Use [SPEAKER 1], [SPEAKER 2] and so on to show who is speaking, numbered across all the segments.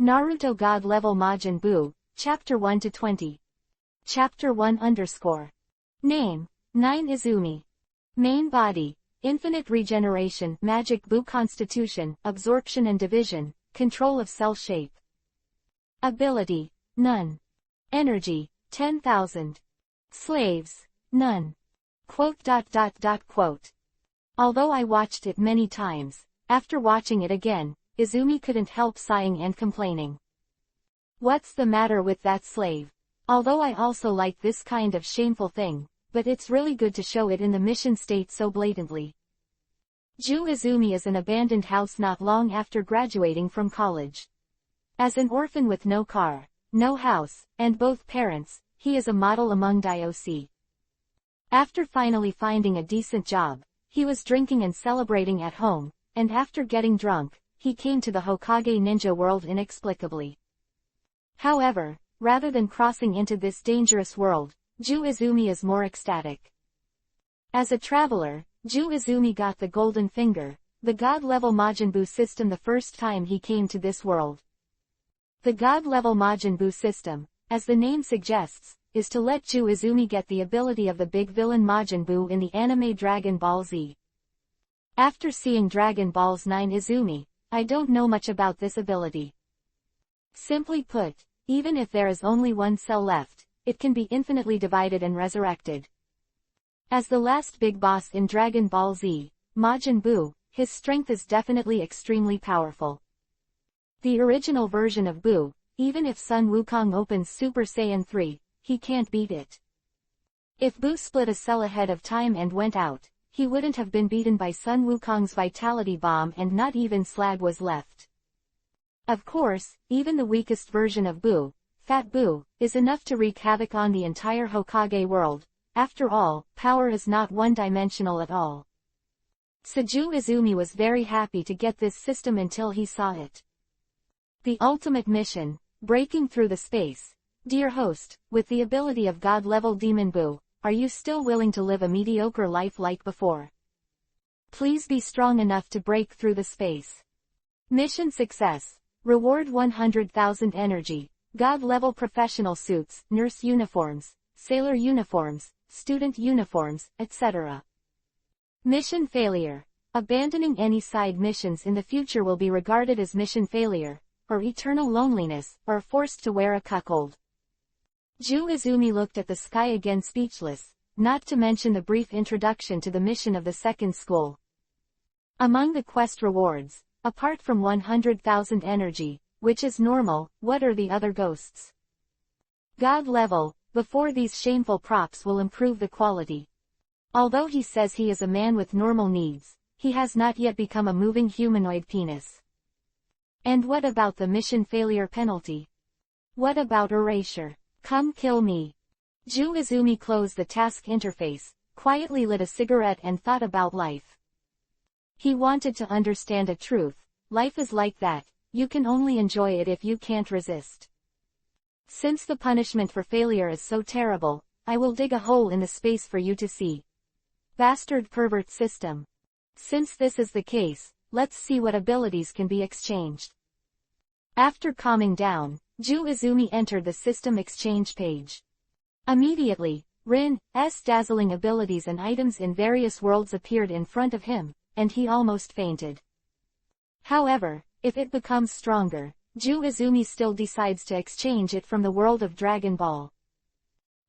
[SPEAKER 1] Naruto God Level Majin Buu, Chapter 1-20. Chapter 1 _ Name, 9 Izumi. Main Body, Infinite Regeneration, Magic Buu Constitution, Absorption and Division, Control of Cell Shape. Ability, None. Energy, 10,000. Slaves, None. Quote. Although I watched it many times, after watching it again, Izumi couldn't help sighing and complaining. What's the matter with that slave? Although I also like this kind of shameful thing, but it's really good to show it in the mission state so blatantly. Ju Izumi is an abandoned house not long after graduating from college. As an orphan with no car, no house, and both parents, he is a model among Diosi. After finally finding a decent job, he was drinking and celebrating at home, and after getting drunk, he came to the Hokage ninja world inexplicably. However, rather than crossing into this dangerous world, Ju Izumi is more ecstatic. As a traveler, Ju Izumi got the Golden Finger, the God-level Majin Buu system the first time he came to this world. The God-level Majin Buu system, as the name suggests, is to let Ju Izumi get the ability of the big villain Majin Buu in the anime Dragon Ball Z. After seeing Dragon Ball's 9 Izumi, I don't know much about this ability. Simply put, even if there is only one cell left, it can be infinitely divided and resurrected. As the last big boss in Dragon Ball Z, Majin Buu, his strength is definitely extremely powerful. The original version of Buu, even if Sun Wukong opens Super Saiyan 3, he can't beat it. If Buu split a cell ahead of time and went out, he wouldn't have been beaten by Sun Wukong's Vitality Bomb and not even slag was left. Of course, even the weakest version of Buu, Fat Buu, is enough to wreak havoc on the entire Hokage world. After all, power is not one-dimensional at all. Ju Izumi was very happy to get this system until he saw it. The ultimate mission, breaking through the space. Dear host, with the ability of God-level Demon Buu, are you still willing to live a mediocre life like before? Please be strong enough to break through the space. Mission success. Reward 100,000 energy, God-level professional suits, nurse uniforms, sailor uniforms, student uniforms, etc. Mission failure. Abandoning any side missions in the future will be regarded as mission failure, or eternal loneliness, or forced to wear a cuckold. Ju Izumi looked at the sky again speechless, not to mention the brief introduction to the mission of the second school. Among the quest rewards, apart from 100,000 energy, which is normal, what are the other ghosts? God level, before these shameful props will improve the quality. Although he says he is a man with normal needs, he has not yet become a moving humanoid penis. And what about the mission failure penalty? What about erasure? Come kill me. Ju Izumi closed the task interface, quietly lit a cigarette and thought about life. He wanted to understand a truth. Life is like that, you can only enjoy it if you can't resist. Since the punishment for failure is so terrible, I will dig a hole in the space for you to see. Bastard pervert system. Since this is the case, let's see what abilities can be exchanged. After calming down, Ju Izumi entered the system exchange page. Immediately, Rin's dazzling abilities and items in various worlds appeared in front of him, and he almost fainted. However, if it becomes stronger, Ju Izumi still decides to exchange it from the world of Dragon Ball.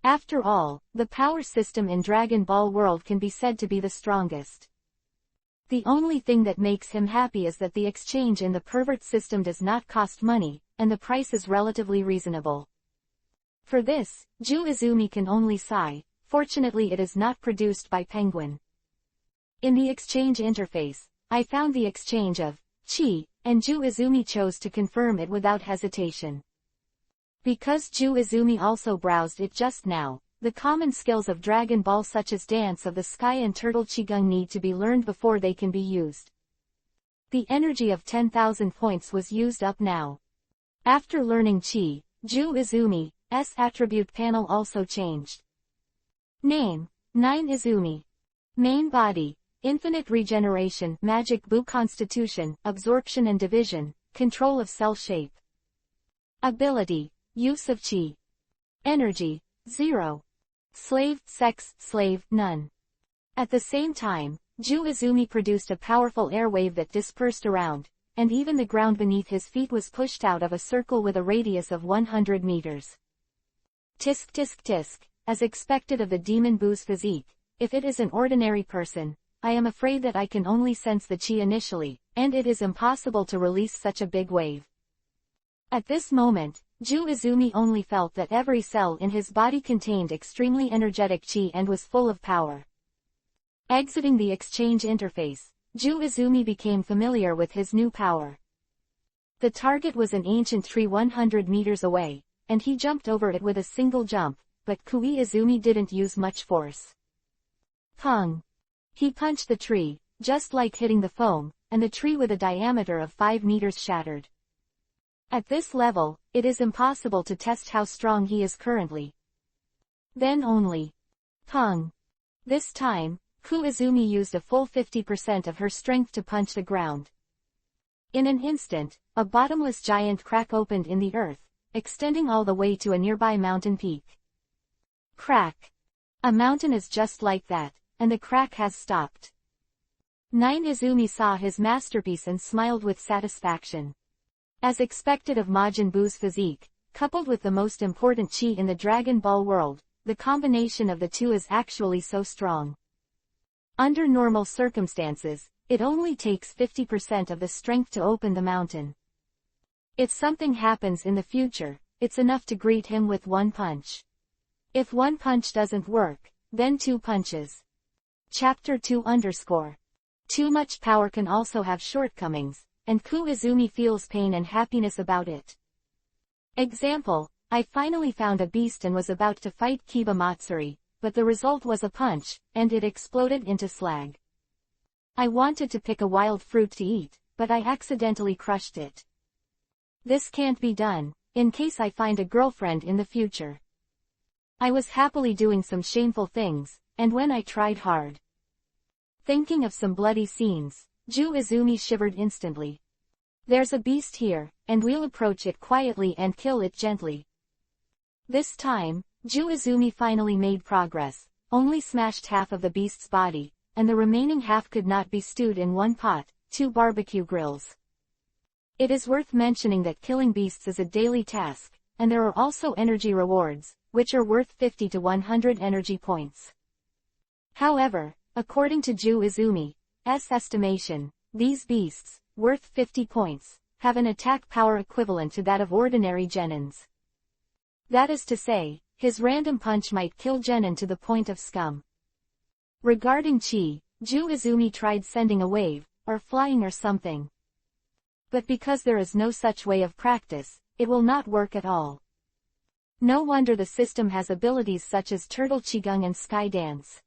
[SPEAKER 1] After all, the power system in Dragon Ball world can be said to be the strongest. The only thing that makes him happy is that the exchange in the pervert system does not cost money, and the price is relatively reasonable. For this, Ju Izumi can only sigh. Fortunately it is not produced by Penguin. In the exchange interface, I found the exchange of Chi, and Ju Izumi chose to confirm it without hesitation. Because Ju Izumi also browsed it just now, the common skills of Dragon Ball such as Dance of the Sky and Turtle Qigong need to be learned before they can be used. The energy of 10,000 points was used up now. After learning Chi, Ju Izumi's attribute panel also changed. Name, 9 Izumi. Main body, infinite regeneration, magic Buu constitution, absorption and division, control of cell shape. Ability, use of chi. Energy, 0. Slave, sex, slave, none. At the same time, Ju Izumi produced a powerful air wave that dispersed around, and even the ground beneath his feet was pushed out of a circle with a radius of 100 meters. Tisk tisk tisk, as expected of the Demon Buu's physique, if it is an ordinary person, I am afraid that I can only sense the chi initially, and it is impossible to release such a big wave. At this moment, Ju Izumi only felt that every cell in his body contained extremely energetic chi and was full of power. Exiting the exchange interface, Ju Izumi became familiar with his new power. The target was an ancient tree 100 meters away, and he jumped over it with a single jump, but Kui Izumi didn't use much force. Pung! He punched the tree, just like hitting the foam, and the tree with a diameter of 5 meters shattered. At this level, it is impossible to test how strong he is currently. Then only. Pung! This time, Kui Izumi used a full 50% of her strength to punch the ground. In an instant, a bottomless giant crack opened in the earth, extending all the way to a nearby mountain peak. Crack! A mountain is just like that, and the crack has stopped. Izumi saw his masterpiece and smiled with satisfaction. As expected of Majin Buu's physique, coupled with the most important chi in the Dragon Ball world, the combination of the two is actually so strong. Under normal circumstances, it only takes 50% of the strength to open the mountain. If something happens in the future, it's enough to greet him with one punch. If one punch doesn't work, then 2 punches. Chapter 2_. Too much power can also have shortcomings, and Kui Izumi feels pain and happiness about it. Example, I finally found a beast and was about to fight Kiba Matsuri, but the result was a punch, and it exploded into slag. I wanted to pick a wild fruit to eat, but I accidentally crushed it. This can't be done, in case I find a girlfriend in the future. I was happily doing some shameful things, and when I tried hard. Thinking of some bloody scenes, Ju Izumi shivered instantly. There's a beast here, and we'll approach it quietly and kill it gently. This time, Ju Izumi finally made progress, only smashed half of the beast's body, and the remaining half could not be stewed in one pot, 2 barbecue grills. It is worth mentioning that killing beasts is a daily task, and there are also energy rewards, which are worth 50 to 100 energy points. However, according to Ju Izumi's estimation, these beasts, worth 50 points, have an attack power equivalent to that of ordinary genins. That is to say, his random punch might kill genin to the point of scum. Regarding chi, Ju Izumi tried sending a wave, or flying or something. But because there is no such way of practice, it will not work at all. No wonder the system has abilities such as Turtle Qigong and Sky Dance.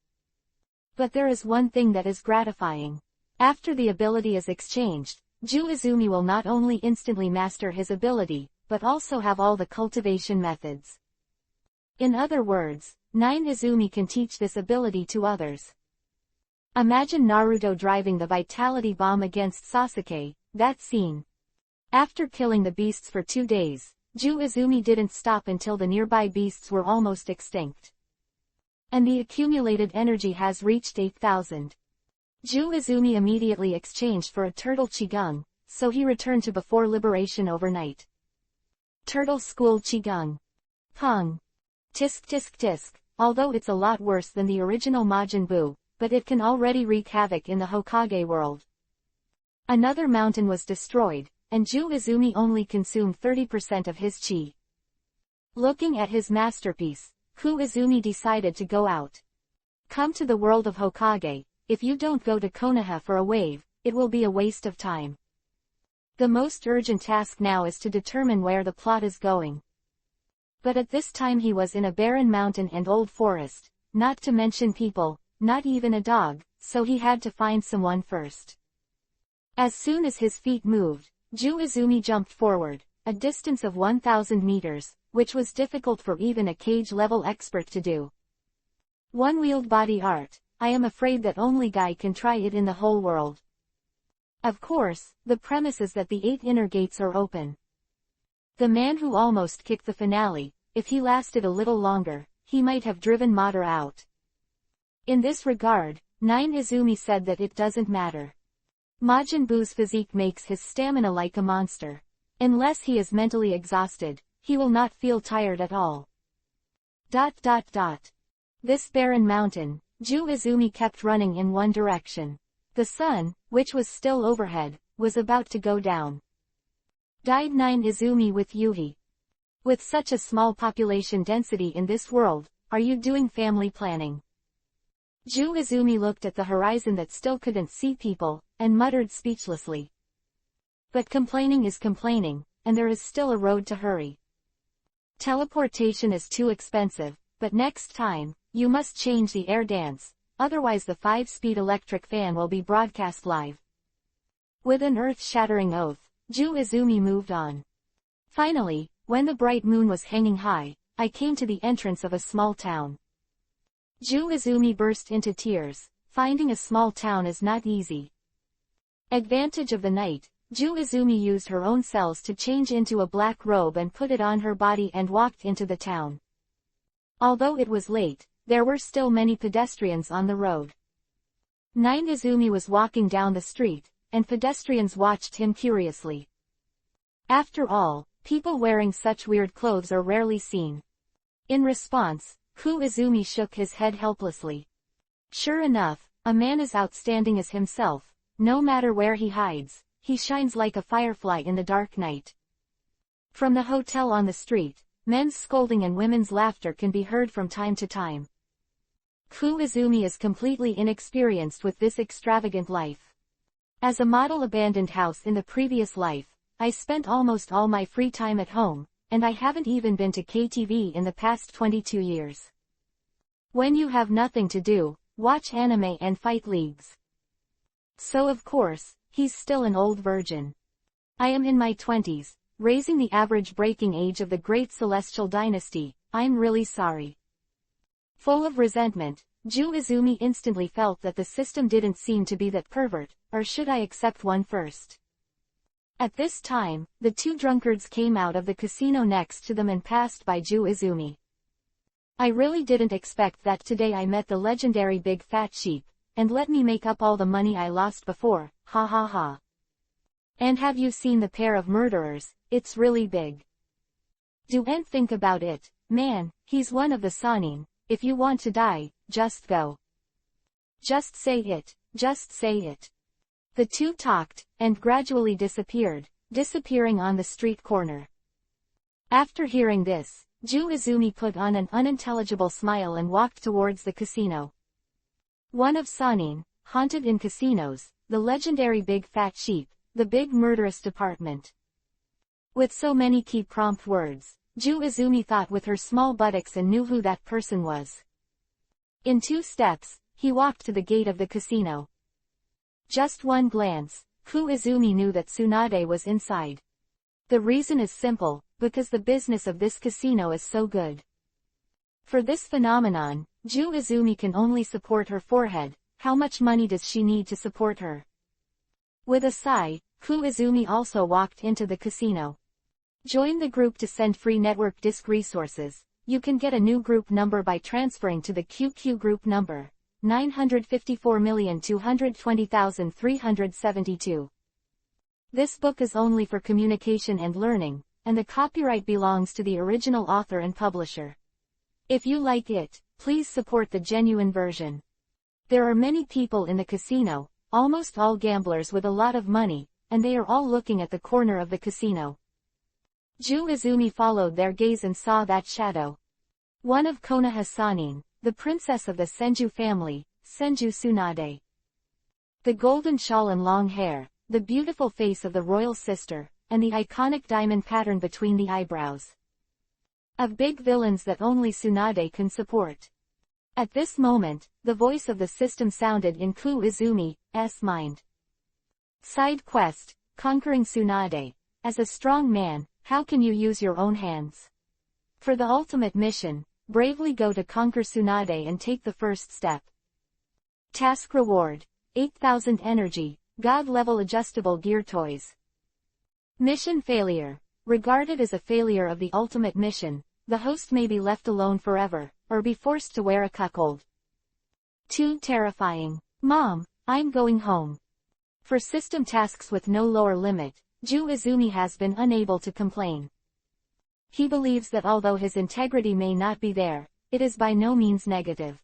[SPEAKER 1] But there is one thing that is gratifying. After the ability is exchanged, Ju Izumi will not only instantly master his ability, but also have all the cultivation methods. In other words, Izumi can teach this ability to others. Imagine Naruto driving the Vitality Bomb against Sasuke, that scene. After killing the beasts for 2 days, Ju Izumi didn't stop until the nearby beasts were almost extinct. And the accumulated energy has reached 8,000. Ju Izumi immediately exchanged for a Turtle Qigong, so he returned to before liberation overnight. Turtle School Qigong. Pung. Tisk tisk tisk, although it's a lot worse than the original Majin Buu, but it can already wreak havoc in the Hokage world. Another mountain was destroyed, and Ju Izumi only consumed 30% of his chi. Looking at his masterpiece, Kui Izumi decided to go out. Come to the world of Hokage. If you don't go to Konoha for a wave, it will be a waste of time. The most urgent task now is to determine where the plot is going. But at this time he was in a barren mountain and old forest, not to mention people, not even a dog, so he had to find someone first. As soon as his feet moved, Ju Izumi jumped forward, a distance of 1,000 meters, which was difficult for even a cage-level expert to do. One-wheeled body art. I am afraid that only Guy can try it in the whole world. Of course, the premise is that the 8 inner gates are open. The man who almost kicked the finale, if he lasted a little longer, he might have driven Madara out. In this regard, Izumi said that it doesn't matter. Majin Buu's physique makes his stamina like a monster. Unless he is mentally exhausted, he will not feel tired at all. This barren mountain, Izumi kept running in one direction. The sun, which was still overhead, was about to go down. Died Izumi with Yuhi. With such a small population density in this world, are you doing family planning? Izumi looked at the horizon that still couldn't see people, and muttered speechlessly. But complaining is complaining, and there is still a road to hurry. Teleportation is too expensive, but next time, you must change the air dance, otherwise the 5-speed electric fan will be broadcast live. With an earth-shattering oath, Izumi moved on. Finally, when the bright moon was hanging high, I came to the entrance of a small town. Izumi burst into tears. Finding a small town is not easy. Advantage of the night, Izumi used her own cells to change into a black robe and put it on her body and walked into the town. Although it was late, there were still many pedestrians on the road. Izumi was walking down the street, and pedestrians watched him curiously. After all, people wearing such weird clothes are rarely seen. In response, Izumi shook his head helplessly. Sure enough, a man as outstanding as himself, no matter where he hides, he shines like a firefly in the dark night. From the hotel on the street, men's scolding and women's laughter can be heard from time to time. Izumi is completely inexperienced with this extravagant life. As a model abandoned house in the previous life, I spent almost all my free time at home, and I haven't even been to KTV in the past 22 years. When you have nothing to do, watch anime and fight leagues. So of course, he's still an old virgin. I am in my 20s, raising the average breaking age of the Great Celestial Dynasty. I'm really sorry. Full of resentment, Izumi instantly felt that the system didn't seem to be that pervert, or should I accept one first? At this time, the two drunkards came out of the casino next to them and passed by Izumi. I really didn't expect that today I met the legendary big fat sheep, and let me make up all the money I lost before, ha ha ha. And have you seen the pair of murderers? It's really big. Don't think about it, man, he's one of the Sannin. If you want to die, just go. Just say it, just say it. The two talked, and gradually disappeared, disappearing on the street corner. After hearing this, Izumi put on an unintelligible smile and walked towards the casino. One of Sannin, haunted in casinos, the legendary big fat sheep, the big murderous department. With so many key prompt words, Izumi thought with her small buttocks and knew who that person was. In 2 steps, he walked to the gate of the casino. Just one glance, Izumi knew that Tsunade was inside. The reason is simple, because the business of this casino is so good. For this phenomenon, Izumi can only support her forehead. How much money does she need to support her? With a sigh, Izumi also walked into the casino. Join the group to send free network disk resources. You can get a new group number by transferring to the QQ group number, 954,220,372. This book is only for communication and learning, and the copyright belongs to the original author and publisher. If you like it, please support the genuine version. There are many people in the casino, almost all gamblers with a lot of money, and they are all looking at the corner of the casino. Izumi followed their gaze and saw that shadow. One of Konoha Sannin, the princess of the Senju family, Senju Tsunade. The golden shawl and long hair, the beautiful face of the royal sister, and the iconic diamond pattern between the eyebrows. Of big villains that only Tsunade can support. At this moment, the voice of the system sounded in Izumi's mind. Side quest, conquering Tsunade. As a strong man, how can you use your own hands? For the ultimate mission, bravely go to conquer Tsunade and take the first step. Task reward, 8,000 energy, God level adjustable gear toys. Mission failure, regarded as a failure of the ultimate mission, the host may be left alone forever, or be forced to wear a cuckold. Too terrifying. Mom, I'm going home. For system tasks with no lower limit, Ju Izumi has been unable to complain. He believes that although his integrity may not be there, it is by no means negative.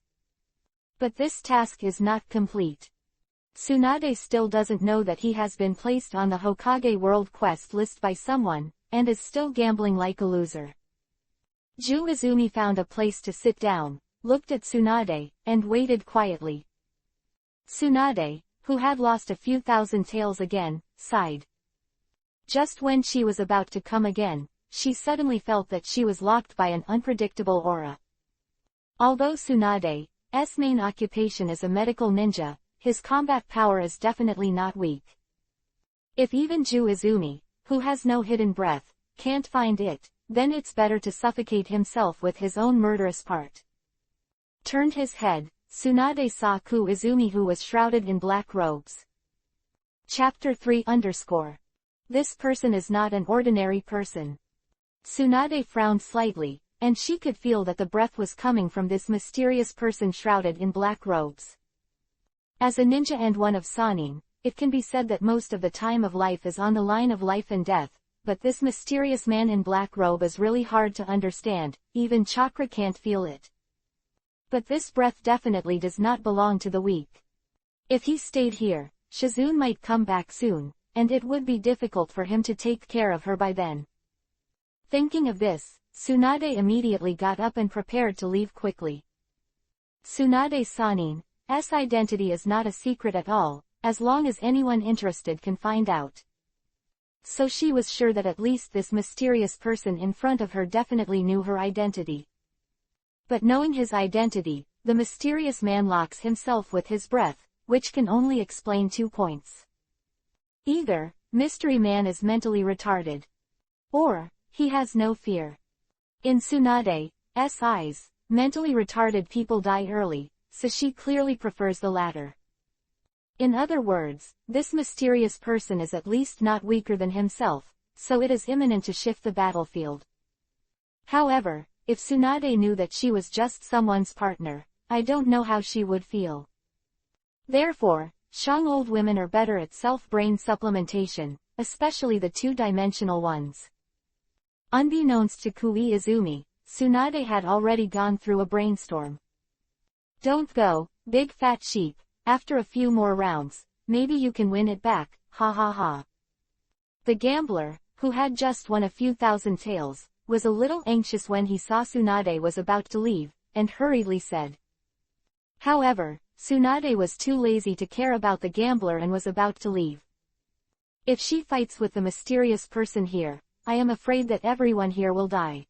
[SPEAKER 1] But this task is not complete. Tsunade still doesn't know that he has been placed on the Hokage World Quest list by someone, and is still gambling like a loser. Ju Izumi found a place to sit down, looked at Tsunade, and waited quietly. Tsunade, who had lost a few thousand taels again, sighed. Just when she was about to come again, she suddenly felt that she was locked by an unpredictable aura. Although Tsunade's main occupation is a medical ninja, his combat power is definitely not weak. If even Ju Izumi, who has no hidden breath, can't find it, then it's better to suffocate himself with his own murderous part. Turned his head, Tsunade saw Ku Izumi, who was shrouded in black robes. Chapter 3_. This person is not an ordinary person. Tsunade frowned slightly, and she could feel that the breath was coming from this mysterious person shrouded in black robes. As a ninja and one of Sannin, it can be said that most of the time of life is on the line of life and death, but this mysterious man in black robe is really hard to understand, even chakra can't feel it. But this breath definitely does not belong to the weak. If he stayed here, Shizune might come back soon, and it would be difficult for him to take care of her by then. Thinking of this, Tsunade immediately got up and prepared to leave quickly. Tsunade Sannin's identity is not a secret at all, as long as anyone interested can find out. So she was sure that at least this mysterious person in front of her definitely knew her identity. But knowing his identity, the mysterious man locks himself with his breath, which can only explain 2 points. Either, mystery man is mentally retarded, or, he has no fear. In Tsunade's eyes, mentally retarded people die early, so she clearly prefers the latter. In other words, this mysterious person is at least not weaker than himself, so it is imminent to shift the battlefield. However, if Tsunade knew that she was just someone's partner, I don't know how she would feel. Therefore, Shang old women are better at self-brain supplementation, especially the two-dimensional ones. Unbeknownst to Ku Izumi, Tsunade had already gone through a brainstorm. Don't go, big fat sheep, after a few more rounds, maybe you can win it back, ha ha ha. The gambler, who had just won a few thousand taels, was a little anxious when he saw Tsunade was about to leave, and hurriedly said. However, Tsunade was too lazy to care about the gambler and was about to leave. If she fights with the mysterious person here, I am afraid that everyone here will die.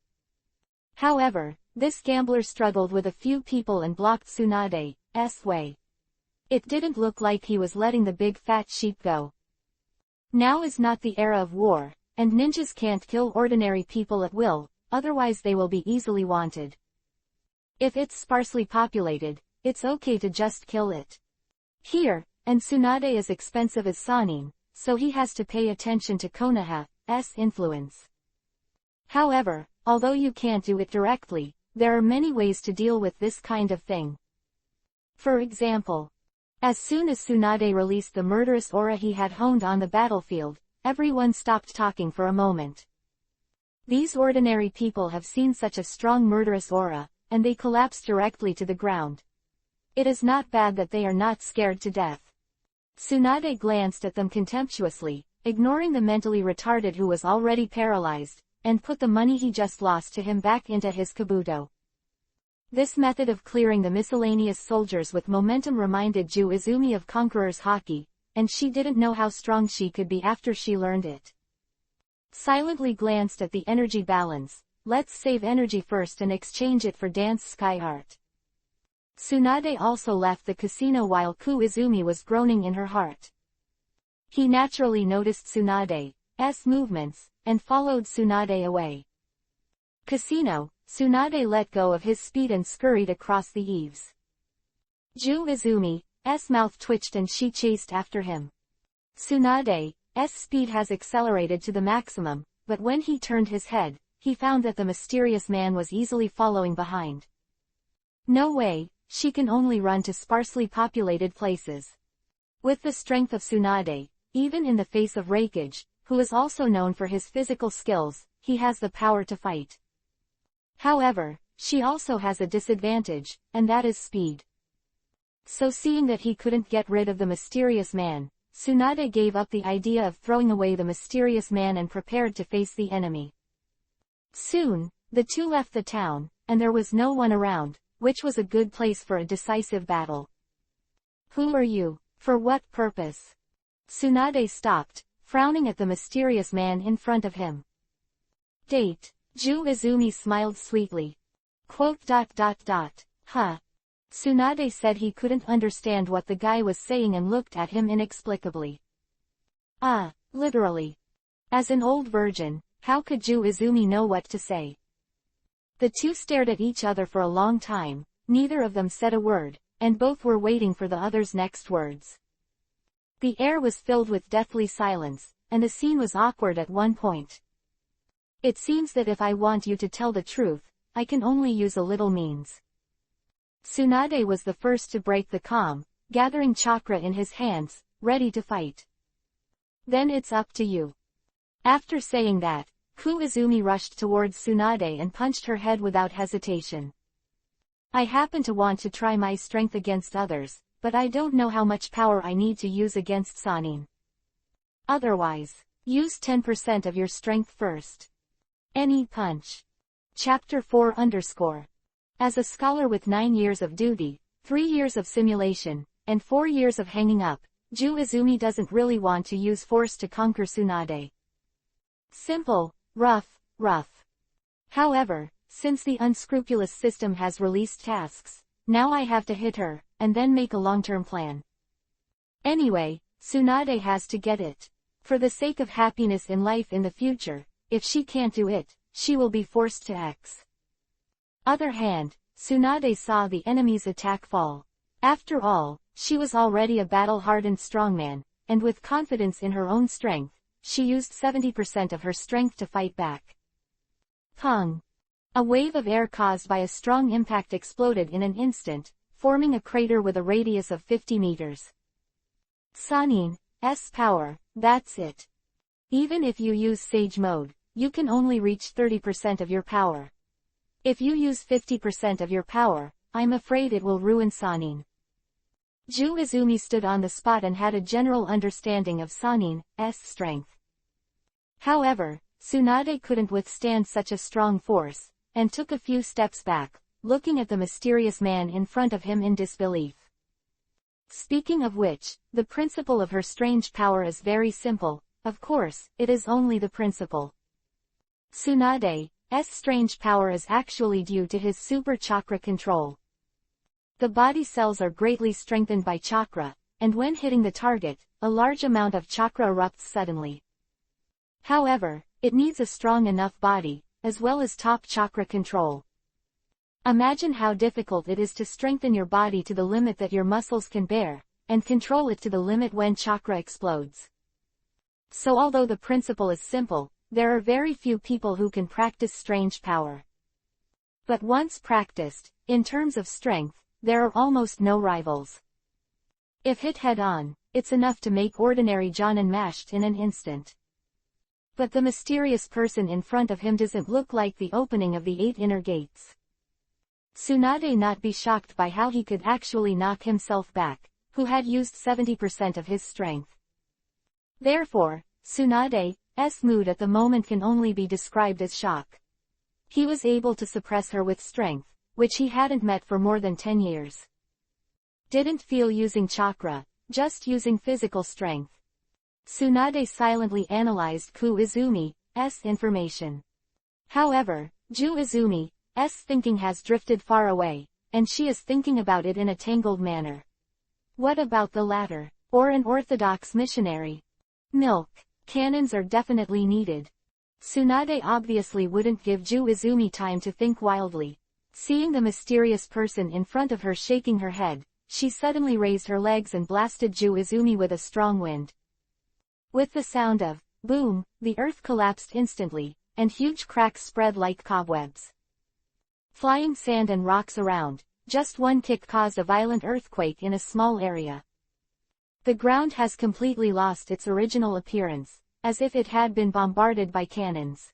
[SPEAKER 1] However, this gambler struggled with a few people and blocked Tsunade's way. It didn't look like he was letting the big fat sheep go. Now is not the era of war, and ninjas can't kill ordinary people at will, otherwise they will be easily wanted. If it's sparsely populated, it's okay to just kill it. Here, and Tsunade is expensive as Sannin, so he has to pay attention to Konoha's influence. However, although you can't do it directly, there are many ways to deal with this kind of thing. For example, as soon as Tsunade released the murderous aura he had honed on the battlefield, everyone stopped talking for a moment. These ordinary people have seen such a strong murderous aura, and they collapse directly to the ground. It is not bad that they are not scared to death. Tsunade glanced at them contemptuously, ignoring the mentally retarded who was already paralyzed, and put the money he just lost to him back into his kabuto. This method of clearing the miscellaneous soldiers with momentum reminded Ju Izumi of Conqueror's Haki, and she didn't know how strong she could be after she learned it. Silently glanced at the energy balance. Let's save energy first and exchange it for dance sky art. Tsunade also left the casino while Ku Izumi was groaning in her heart. He naturally noticed Tsunade's movements, and followed Tsunade away. Casino, Tsunade let go of his speed and scurried across the eaves. Ju Izumi's mouth twitched and she chased after him. Tsunade's speed has accelerated to the maximum, but when he turned his head, he found that the mysterious man was easily following behind. No way, she can only run to sparsely populated places. With the strength of Tsunade, even in the face of Reikage, who is also known for his physical skills, he has the power to fight. However, she also has a disadvantage, and that is speed. So seeing that he couldn't get rid of the mysterious man, Tsunade gave up the idea of throwing away the mysterious man and prepared to face the enemy. Soon, the two left the town, and there was no one around, which was a good place for a decisive battle. Who are you? For what purpose? Tsunade stopped, frowning at the mysterious man in front of him. Date. Ju Izumi smiled sweetly. Huh. Tsunade said he couldn't understand what the guy was saying and looked at him inexplicably. Literally. As an old virgin, how could Ju Izumi know what to say? The two stared at each other for a long time, neither of them said a word, and both were waiting for the other's next words. The air was filled with deathly silence, and the scene was awkward at one point. It seems that if I want you to tell the truth, I can only use a little means. Tsunade was the first to break the calm, gathering chakra in his hands, ready to fight. Then it's up to you. After saying that, Ku Izumi rushed towards Tsunade and punched her head without hesitation. I happen to want to try my strength against others, but I don't know how much power I need to use against Sannin. Otherwise, use 10% of your strength first. Any punch. Chapter 4_. As a scholar with 9 years of duty, 3 years of simulation, and 4 years of hanging up, Ju Izumi doesn't really want to use force to conquer Tsunade. Simple, rough. However, since the unscrupulous system has released tasks, now I have to hit her, and then make a long-term plan. Anyway, Tsunade has to get it. For the sake of happiness in life in the future, if she can't do it, she will be forced to X. Other hand, Tsunade saw the enemy's attack fall. After all, she was already a battle-hardened strongman, and with confidence in her own strength, she used 70% of her strength to fight back. Pong! A wave of air caused by a strong impact exploded in an instant, forming a crater with a radius of 50 meters. Sannin's power, that's it. Even if you use Sage Mode, you can only reach 30% of your power. If you use 50% of your power, I'm afraid it will ruin Sannin. Ju Izumi stood on the spot and had a general understanding of Sannin's strength. However, Tsunade couldn't withstand such a strong force, and took a few steps back, looking at the mysterious man in front of him in disbelief. Speaking of which, the principle of her strange power is very simple. Of course, it is only the principle. Tsunade's strange power is actually due to his super chakra control. The body cells are greatly strengthened by chakra, and when hitting the target, a large amount of chakra erupts suddenly. However, it needs a strong enough body, as well as top chakra control. Imagine how difficult it is to strengthen your body to the limit that your muscles can bear, and control it to the limit when chakra explodes. So although the principle is simple, there are very few people who can practice strange power. But once practiced, in terms of strength, there are almost no rivals. If hit head-on, it's enough to make ordinary Jonin mashed in an instant. But the mysterious person in front of him doesn't look like the opening of the 8 inner gates. Tsunade not be shocked by how he could actually knock himself back, who had used 70% of his strength. Therefore, Tsunade's mood at the moment can only be described as shock. He was able to suppress her with strength, which he hadn't met for more than 10 years. Didn't feel using chakra, just using physical strength. Tsunade silently analyzed Ku Izumi's information. However, Ju Izumi's thinking has drifted far away, and she is thinking about it in a tangled manner. What about the latter, or an orthodox missionary? Milk, cannons are definitely needed. Tsunade obviously wouldn't give Ju Izumi time to think wildly. Seeing the mysterious person in front of her shaking her head, she suddenly raised her legs and blasted Ju Izumi with a strong wind. With the sound of Boom, the earth collapsed instantly, and huge cracks spread like cobwebs. Flying sand and rocks around, just one kick caused a violent earthquake in a small area. The ground has completely lost its original appearance, as if it had been bombarded by cannons.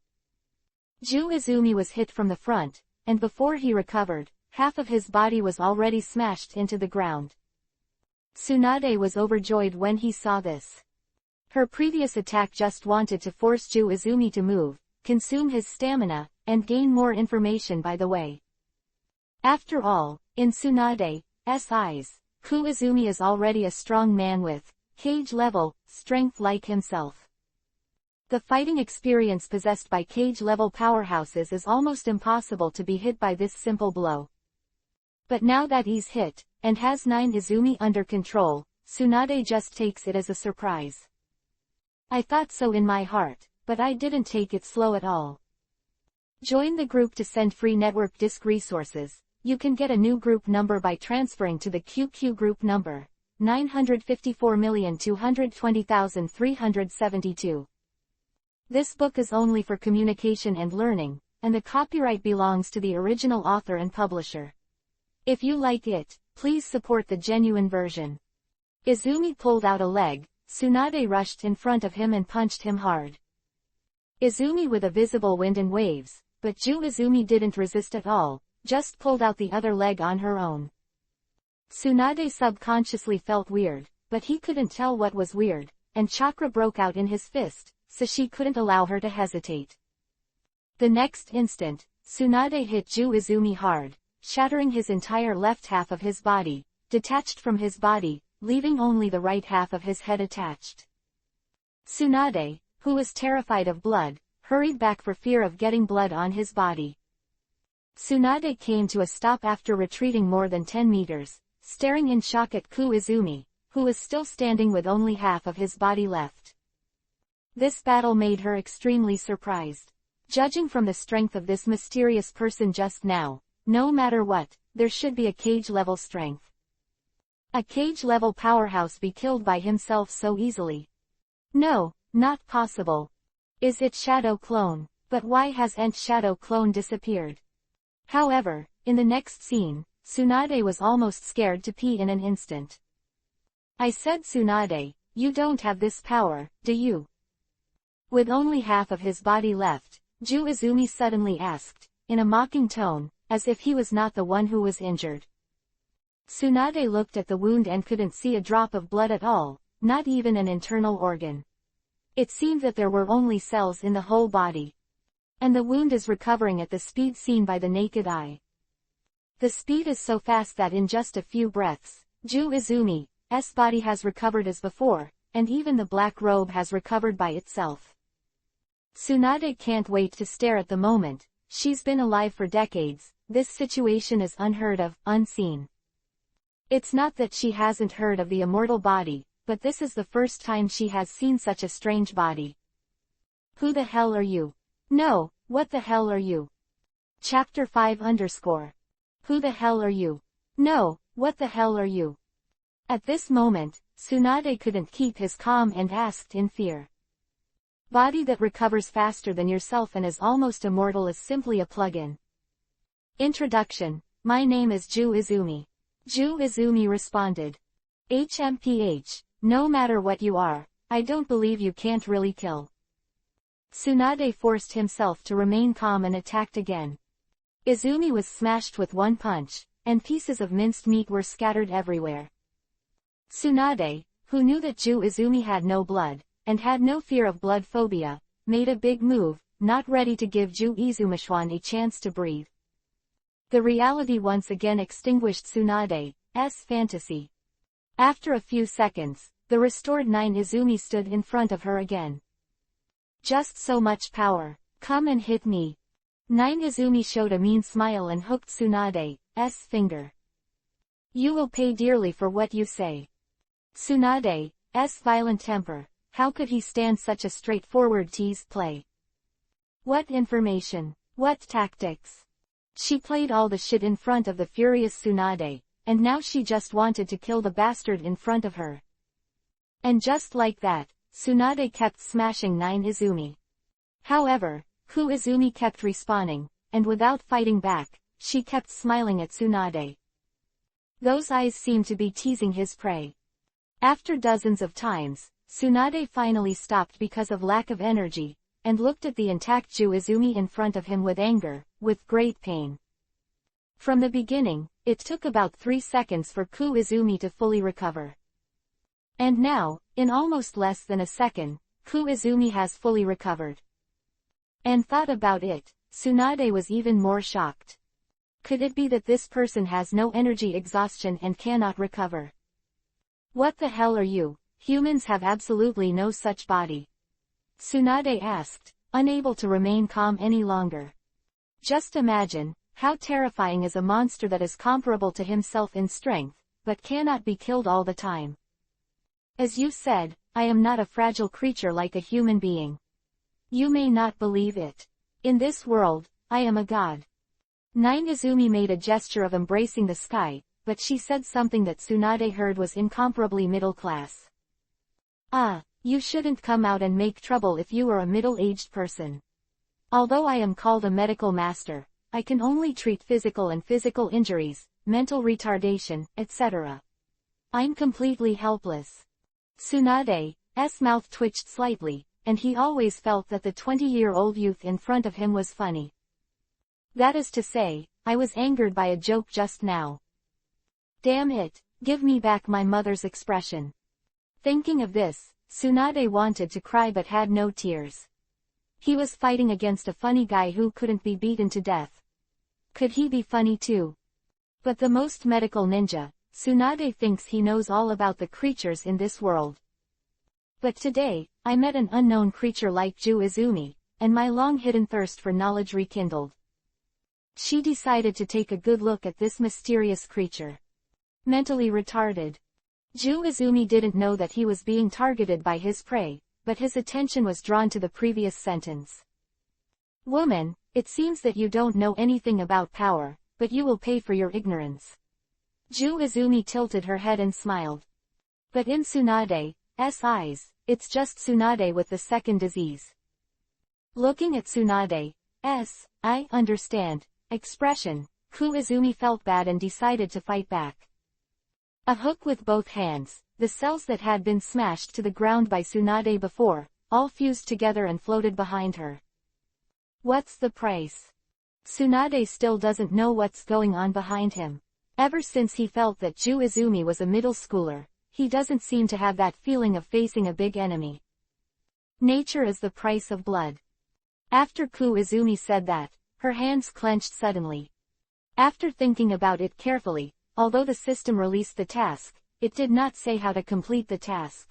[SPEAKER 1] Izumi was hit from the front, and before he recovered, half of his body was already smashed into the ground. Tsunade was overjoyed when he saw this. Her previous attack just wanted to force Izumi to move, consume his stamina, and gain more information by the way. After all, in Tsunade's eyes, Izumi is already a strong man with cage-level strength like himself. The fighting experience possessed by cage-level powerhouses is almost impossible to be hit by this simple blow. But now that he's hit, and has Izumi under control, Tsunade just takes it as a surprise. I thought so in my heart, but I didn't take it slow at all. Join the group to send free network disk resources. You can get a new group number by transferring to the QQ group number, 954,220,372. This book is only for communication and learning, and the copyright belongs to the original author and publisher. If you like it, please support the genuine version. Izumi pulled out a leg. Tsunade rushed in front of him and punched him hard. Izumi with a visible wind and waves, but Izumi didn't resist at all, just pulled out the other leg on her own. Tsunade subconsciously felt weird, but he couldn't tell what was weird, and chakra broke out in his fist, so she couldn't allow her to hesitate. The next instant, Tsunade hit Izumi hard, shattering his entire left half of his body, detached from his body, leaving only the right half of his head attached. Tsunade, who was terrified of blood, hurried back for fear of getting blood on his body. Tsunade came to a stop after retreating more than 10 meters, staring in shock at Izumi, who was still standing with only half of his body left. This battle made her extremely surprised. Judging from the strength of this mysterious person just now, no matter what, there should be a cage-level strength. A cage-level powerhouse be killed by himself so easily? No, not possible. Is it Shadow Clone? But why hasn't Shadow Clone disappeared? However, in the next scene, Tsunade was almost scared to pee in an instant. I said, Tsunade, you don't have this power, do you? With only half of his body left, Izumi suddenly asked, in a mocking tone, as if he was not the one who was injured. Tsunade looked at the wound and couldn't see a drop of blood at all, not even an internal organ. It seemed that there were only cells in the whole body. And the wound is recovering at the speed seen by the naked eye. The speed is so fast that in just a few breaths, Izumi's body has recovered as before, and even the black robe has recovered by itself. Tsunade can't wait to stare at the moment. She's been alive for decades. This situation is unheard of, unseen. It's not that she hasn't heard of the immortal body, but this is the first time she has seen such a strange body. Who the hell are you? No, what the hell are you? Chapter 5_. Who the hell are you? No, what the hell are you? At this moment, Tsunade couldn't keep his calm and asked in fear. Body that recovers faster than yourself and is almost immortal is simply a plug-in. Introduction. My name is Izumi. Izumi responded. HMPH, no matter what you are, I don't believe you can't really kill. Tsunade forced himself to remain calm and attacked again. Izumi was smashed with one punch, and pieces of minced meat were scattered everywhere. Tsunade, who knew that Izumi had no blood, and had no fear of blood phobia, made a big move, not ready to give Izumishwan a chance to breathe. The reality once again extinguished Tsunade's fantasy. After a few seconds, the restored Izumi stood in front of her again. Just so much power. Come and hit me. Izumi showed a mean smile and hooked Tsunade's finger. You will pay dearly for what you say. Tsunade's violent temper. How could he stand such a straightforward tease play? What information? What tactics? She played all the shit in front of the furious Tsunade, and now she just wanted to kill the bastard in front of her. And just like that, Tsunade kept smashing 9 Izumi. However, Ku Izumi kept respawning, and without fighting back, she kept smiling at Tsunade. Those eyes seemed to be teasing his prey. After dozens of times, Tsunade finally stopped because of lack of energy, and looked at the intact Ju Izumi in front of him with anger, with great pain. From the beginning, it took about 3 seconds for Ku Izumi to fully recover. And now, in almost less than a second, Ku Izumi has fully recovered. And thought about it, Tsunade was even more shocked. Could it be that this person has no energy exhaustion and cannot recover? What the hell are you? Humans have absolutely no such body. Tsunade asked, unable to remain calm any longer. Just imagine, how terrifying is a monster that is comparable to himself in strength, but cannot be killed all the time. As you said, I am not a fragile creature like a human being. You may not believe it. In this world, I am a god. 9 Izumi made a gesture of embracing the sky, but she said something that Tsunade heard was incomparably middle class. Ah, you shouldn't come out and make trouble if you are a middle-aged person. Although I am called a medical master, I can only treat physical and physical injuries, mental retardation, etc. I'm completely helpless. Tsunade's mouth twitched slightly, and he always felt that the 20-year-old youth in front of him was funny. That is to say, I was angered by a joke just now. Damn it, give me back my mother's expression. Thinking of this, Tsunade wanted to cry but had no tears. He was fighting against a funny guy who couldn't be beaten to death. Could he be funny too? But the most medical ninja, Tsunade thinks he knows all about the creatures in this world. But today, I met an unknown creature like Ju Izumi, and my long-hidden thirst for knowledge rekindled. She decided to take a good look at this mysterious creature. Mentally retarded. Ju Izumi didn't know that he was being targeted by his prey, but his attention was drawn to the previous sentence. Woman, it seems that you don't know anything about power, but you will pay for your ignorance. Ju Izumi tilted her head and smiled. But in Tsunade's eyes, it's just Tsunade with the second disease. Looking at Tsunade's, I understand, expression, Ku Izumi felt bad and decided to fight back. A hook with both hands, the cells that had been smashed to the ground by Tsunade before, all fused together and floated behind her. What's the price? Tsunade still doesn't know what's going on behind him. Ever since he felt that Ju Izumi was a middle schooler, he doesn't seem to have that feeling of facing a big enemy. Nature is the price of blood. After Ku Izumi said that, her hands clenched suddenly. After thinking about it carefully, although the system released the task, it did not say how to complete the task.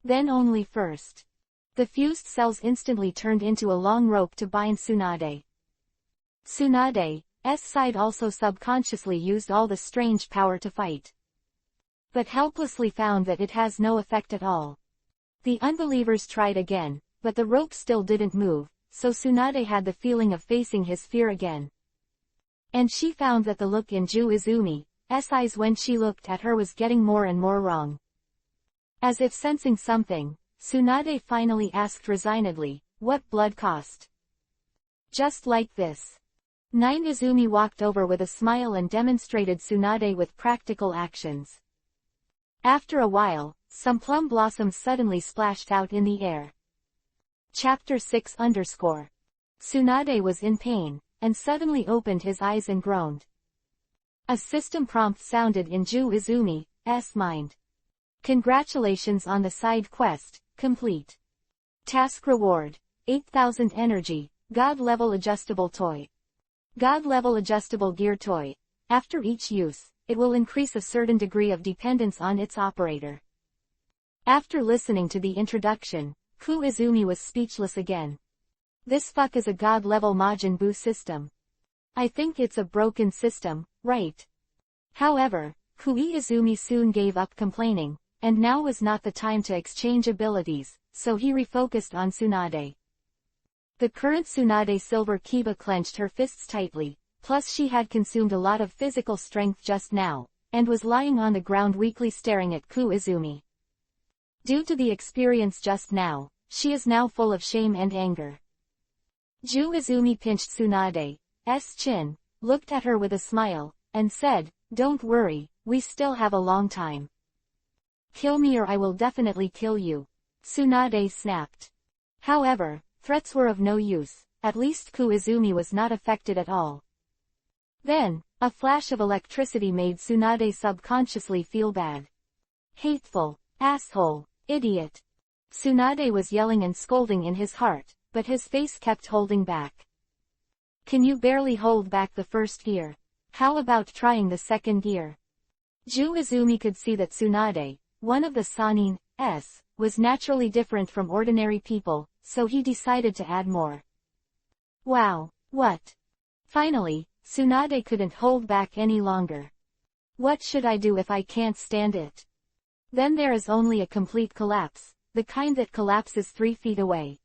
[SPEAKER 1] Then only first. The fused cells instantly turned into a long rope to bind Tsunade. Tsunade's side also subconsciously used all the strange power to fight. But helplessly found that it has no effect at all. The unbelievers tried again, but the rope still didn't move, so Tsunade had the feeling of facing his fear again. And she found that the look in Ju Izumi's eyes when she looked at her was getting more and more wrong. As if sensing something, Tsunade finally asked resignedly, what blood cost? Just like this. 9 Izumi walked over with a smile and demonstrated Tsunade with practical actions. After a while, some plum blossoms suddenly splashed out in the air. Chapter 6 _ Tsunade was in pain, and suddenly opened his eyes and groaned. A system prompt sounded in Ju Izumi's mind. Congratulations on the side quest, complete. Task reward, 8,000 energy, God level adjustable toy. God level adjustable gear toy. After each use, it will increase a certain degree of dependence on its operator. After listening to the introduction, Ku Izumi was speechless again. This fuck is a God level Majin Buu system. I think it's a broken system, right? However, Ku Izumi soon gave up complaining, and now was not the time to exchange abilities, so he refocused on Tsunade. The current Tsunade Silver Kiba clenched her fists tightly, plus she had consumed a lot of physical strength just now, and was lying on the ground weakly staring at Ku Izumi. Due to the experience just now, she is now full of shame and anger. Ju Izumi pinched Tsunade's chin, looked at her with a smile, and said, "Don't worry, we still have a long time. Kill me or I will definitely kill you," Tsunade snapped. However, threats were of no use, at least Ku Izumi was not affected at all. Then, a flash of electricity made Tsunade subconsciously feel bad. "Hateful, asshole, idiot." Tsunade was yelling and scolding in his heart, but his face kept holding back. "Can you barely hold back the first gear? How about trying the second gear?" Ju Izumi could see that Tsunade, one of the Sanins, was naturally different from ordinary people, so he decided to add more. "Wow, what?" Finally, Tsunade couldn't hold back any longer. "What should I do if I can't stand it?" Then there is only a complete collapse, the kind that collapses 3 feet away.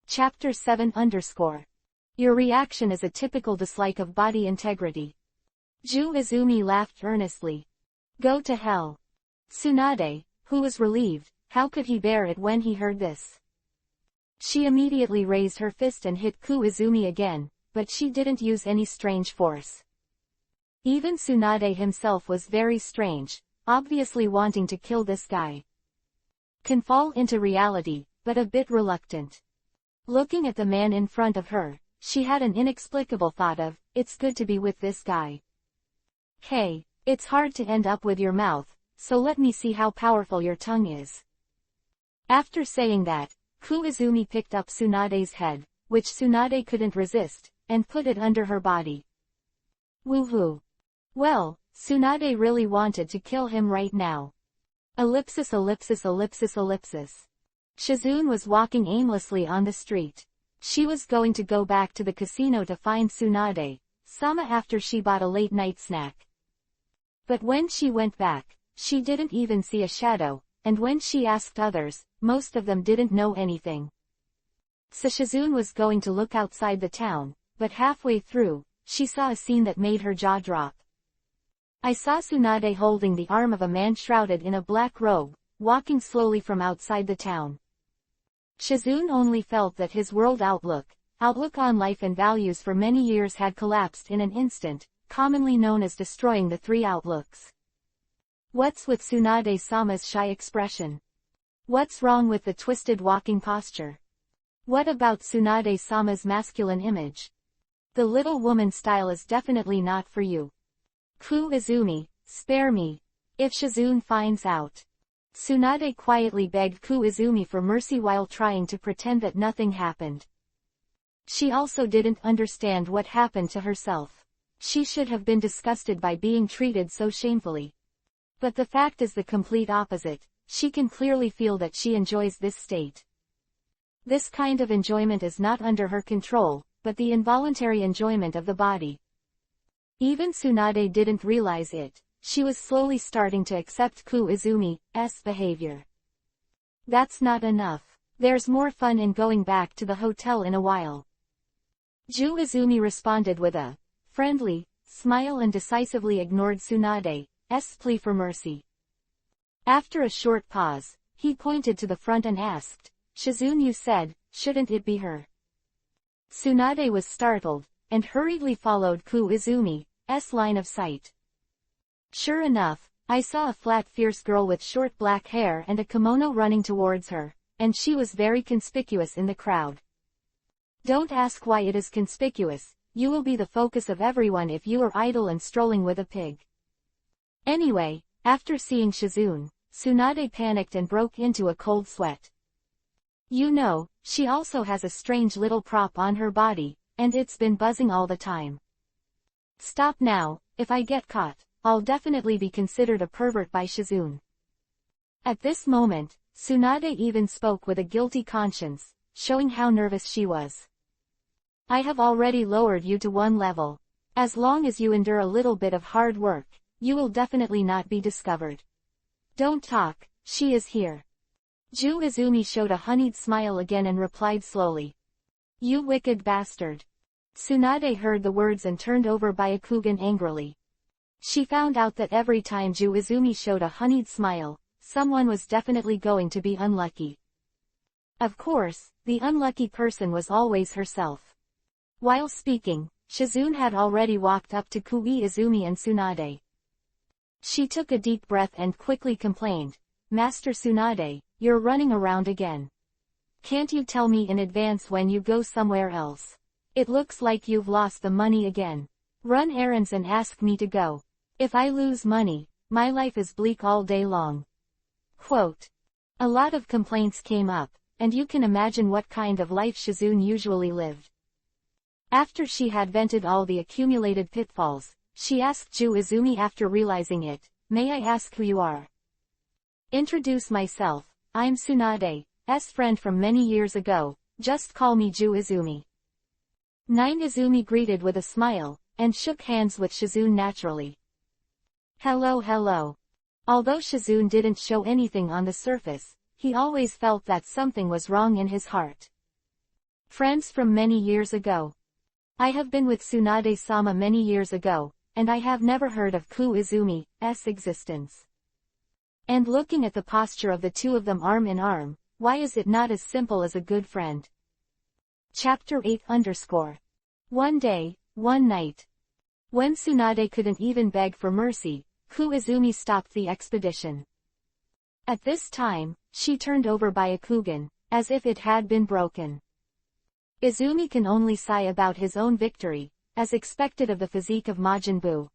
[SPEAKER 1] Chapter 7 _ Your reaction is a typical dislike of body integrity. Ju Izumi laughed earnestly. "Go to hell." Tsunade, who was relieved, how could he bear it when he heard this? She immediately raised her fist and hit Ku Izumi again, but she didn't use any strange force. Even Tsunade himself was very strange, obviously wanting to kill this guy. Can fall into reality, but a bit reluctant. Looking at the man in front of her, she had an inexplicable thought of, "It's good to be with this guy. Hey, it's hard to end up with your mouth, so let me see how powerful your tongue is." After saying that, Ku Izumi picked up Tsunade's head, which Tsunade couldn't resist, and put it under her body. Woohoo! Well, Tsunade really wanted to kill him right now. Ellipsis ellipsis ellipsis ellipsis. Shizune was walking aimlessly on the street. She was going to go back to the casino to find Tsunade-sama after she bought a late-night snack. But when she went back, she didn't even see a shadow, and when she asked others, most of them didn't know anything. So Shizune was going to look outside the town, but halfway through, she saw a scene that made her jaw drop. I saw Tsunade holding the arm of a man shrouded in a black robe, walking slowly from outside the town. Shizune only felt that his world outlook on life and values for many years had collapsed in an instant, commonly known as destroying the 3 outlooks. What's with Tsunade-sama's shy expression? What's wrong with the twisted walking posture? What about Tsunade-sama's masculine image? The little woman style is definitely not for you. Ku Izumi, spare me. If Shizune finds out. Tsunade quietly begged Ku Izumi for mercy while trying to pretend that nothing happened. She also didn't understand what happened to herself. She should have been disgusted by being treated so shamefully. But the fact is the complete opposite. She can clearly feel that she enjoys this state. This kind of enjoyment is not under her control, but the involuntary enjoyment of the body. Even Tsunade didn't realize it. She was slowly starting to accept Ku Izumi's behavior. That's not enough. There's more fun in going back to the hotel in a while. Ju Izumi responded with a friendly smile and decisively ignored Tsunade's plea for mercy. After a short pause, he pointed to the front and asked, "Shizune, you said, shouldn't it be her?" Tsunade was startled, and hurriedly followed Ku Izumi's line of sight. Sure enough, I saw a flat fierce girl with short black hair and a kimono running towards her, and she was very conspicuous in the crowd. Don't ask why it is conspicuous, you will be the focus of everyone if you are idle and strolling with a pig. Anyway, after seeing Shizune, Tsunade panicked and broke into a cold sweat. You know, she also has a strange little prop on her body, and it's been buzzing all the time. Stop now, if I get caught, I'll definitely be considered a pervert by Shizune. At this moment, Tsunade even spoke with a guilty conscience, showing how nervous she was. I have already lowered you to 1 level. As long as you endure a little bit of hard work, you will definitely not be discovered. Don't talk, she is here. Ju Izumi showed a honeyed smile again and replied slowly. You wicked bastard. Tsunade heard the words and turned over Byakugan angrily. She found out that every time Ju Izumi showed a honeyed smile, someone was definitely going to be unlucky. Of course, the unlucky person was always herself. While speaking, Shizune had already walked up to Kui Izumi and Tsunade. She took a deep breath and quickly complained, "Master Tsunade, you're running around again. Can't you tell me in advance when you go somewhere else? It looks like you've lost the money again. Run errands and ask me to go. If I lose money, my life is bleak all day long." Quote. A lot of complaints came up, and you can imagine what kind of life Shizune usually lived. After she had vented all the accumulated pitfalls, she asked Ju Izumi after realizing it, "May I ask who you are?" "Introduce myself, I'm Tsunade's friend from many years ago, just call me Ju Izumi." Nine Izumi greeted with a smile, and shook hands with Shizune naturally. Hello. Although Shizune didn't show anything on the surface, he always felt that something was wrong in his heart. Friends from many years ago. I have been with Tsunade-sama many years ago, and I have never heard of Ku Izumi's existence. And looking at the posture of the two of them arm in arm, why is it not as simple as a good friend? Chapter 8_. One day, one night. When Tsunade couldn't even beg for mercy, Ku Izumi stopped the expedition. At this time, she turned over Byakugan, as if it had been broken. Izumi can only sigh about his own victory, as expected of the physique of Majin Buu.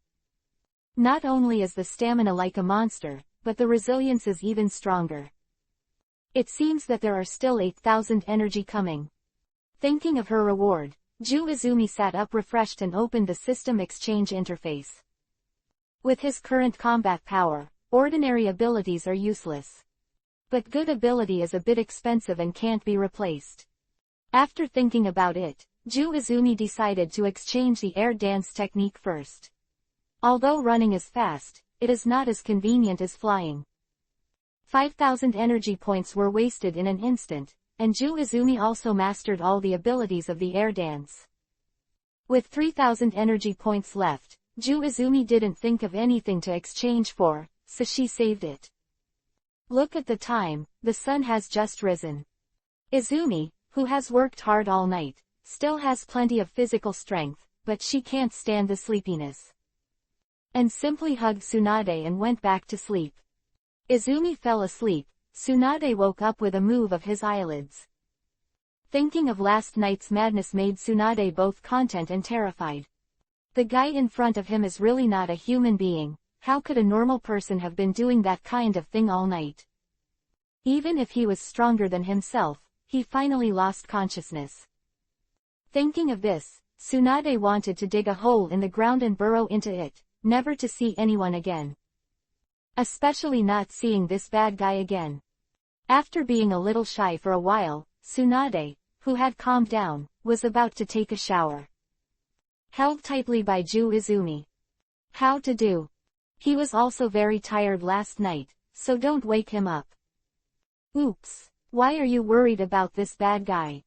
[SPEAKER 1] Not only is the stamina like a monster, but the resilience is even stronger. It seems that there are still 8,000 energy coming. Thinking of her reward, Ju Izumi sat up refreshed and opened the system exchange interface. With his current combat power, ordinary abilities are useless. But good ability is a bit expensive and can't be replaced. After thinking about it, Ju Izumi decided to exchange the air dance technique first. Although running is fast, it is not as convenient as flying. 5,000 energy points were wasted in an instant, and Ju Izumi also mastered all the abilities of the air dance. With 3,000 energy points left, Ju Izumi didn't think of anything to exchange for, so she saved it. Look at the time, the sun has just risen. Izumi, who has worked hard all night, still has plenty of physical strength, but she can't stand the sleepiness. And simply hugged Tsunade and went back to sleep. Izumi fell asleep. Tsunade woke up with a move of his eyelids. Thinking of last night's madness made Tsunade both content and terrified. The guy in front of him is really not a human being. How could a normal person have been doing that kind of thing all night? Even if he was stronger than himself, he finally lost consciousness. Thinking of this, Tsunade wanted to dig a hole in the ground and burrow into it, never to see anyone again. Especially not seeing this bad guy again. After being a little shy for a while, Tsunade, who had calmed down, was about to take a shower. Held tightly by Ju Izumi. How to do? He was also very tired last night, so don't wake him up. Oops, why are you worried about this bad guy?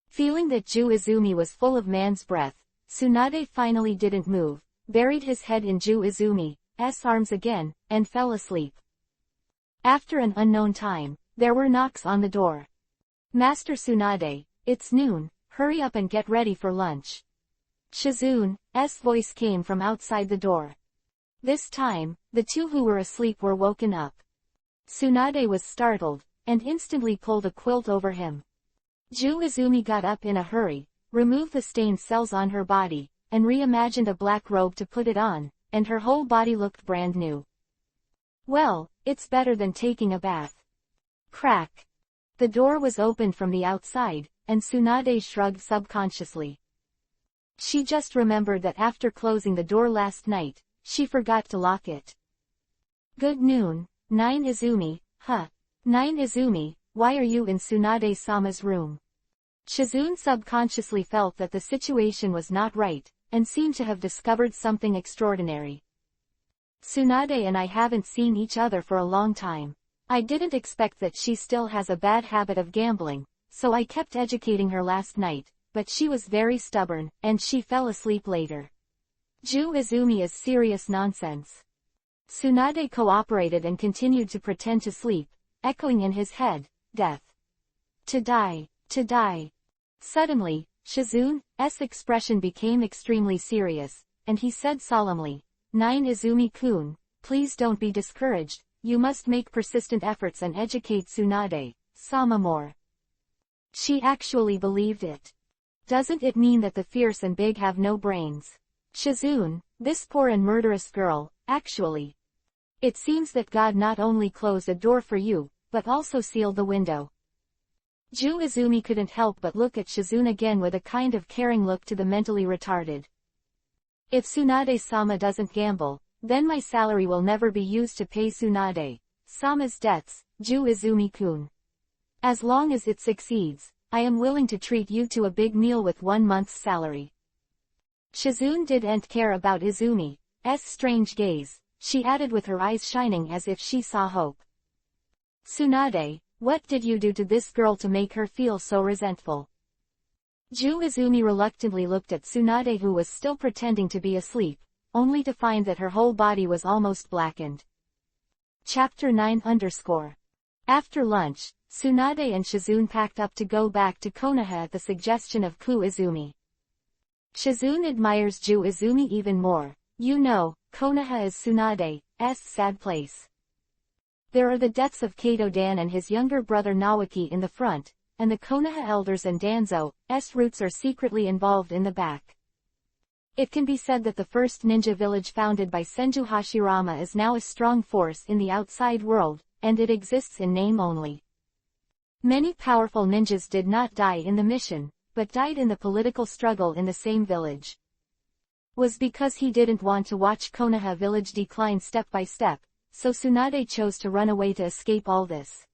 [SPEAKER 1] Feeling that Ju Izumi was full of man's breath, Tsunade finally didn't move, buried his head in Ju Izumi's arms again, and fell asleep. After an unknown time, there were knocks on the door. Master Tsunade, it's noon, hurry up and get ready for lunch. Shizune's voice came from outside the door. This time, the two who were asleep were woken up. Tsunade was startled, and instantly pulled a quilt over him. Ju Izumi got up in a hurry, removed the stained cells on her body, and reimagined a black robe to put it on, and her whole body looked brand new. Well, it's better than taking a bath. Crack. The door was opened from the outside, and Tsunade shrugged subconsciously. She just remembered that after closing the door last night, she forgot to lock it. Good noon, Nine Izumi, huh? Nine Izumi, why are you in Tsunade-sama's room? Shizune subconsciously felt that the situation was not right, and seemed to have discovered something extraordinary. Tsunade and I haven't seen each other for a long time. I didn't expect that she still has a bad habit of gambling, so I kept educating her last night, but she was very stubborn, and she fell asleep later. Ju Izumi is serious nonsense. Tsunade cooperated and continued to pretend to sleep, echoing in his head, "Death. To die, to die." Suddenly, Shizune's expression became extremely serious, and he said solemnly, "Nine Izumi-kun, please don't be discouraged, you must make persistent efforts and educate Tsunade-sama more." She actually believed it. Doesn't it mean that the fierce and big have no brains? Shizune, this poor and murderous girl, actually. It seems that God not only closed a door for you, but also sealed the window. Ju Izumi couldn't help but look at Shizune again with a kind of caring look to the mentally retarded. "If Tsunade-sama doesn't gamble, then my salary will never be used to pay Tsunade-sama's debts, Ju Izumi-kun. As long as it succeeds, I am willing to treat you to a big meal with 1 month's salary." Shizune didn't care about Izumi's strange gaze, she added with her eyes shining as if she saw hope. "Tsunade, what did you do to this girl to make her feel so resentful?" Ju Izumi reluctantly looked at Tsunade, who was still pretending to be asleep, only to find that her whole body was almost blackened. Chapter 9 After lunch, Tsunade and Shizune packed up to go back to Konoha at the suggestion of Ku Izumi. Shizune admires Ju Izumi even more. You know, Konoha is Tsunade's sad place. There are the deaths of Kato-dan and his younger brother Nawaki in the front, and the Konoha elders and Danzo's roots are secretly involved in the back. It can be said that the first ninja village founded by Senju Hashirama is now a strong force in the outside world, and it exists in name only. Many powerful ninjas did not die in the mission, but died in the political struggle in the same village. Was because he didn't want to watch Konoha village decline step by step, so Tsunade chose to run away to escape all this.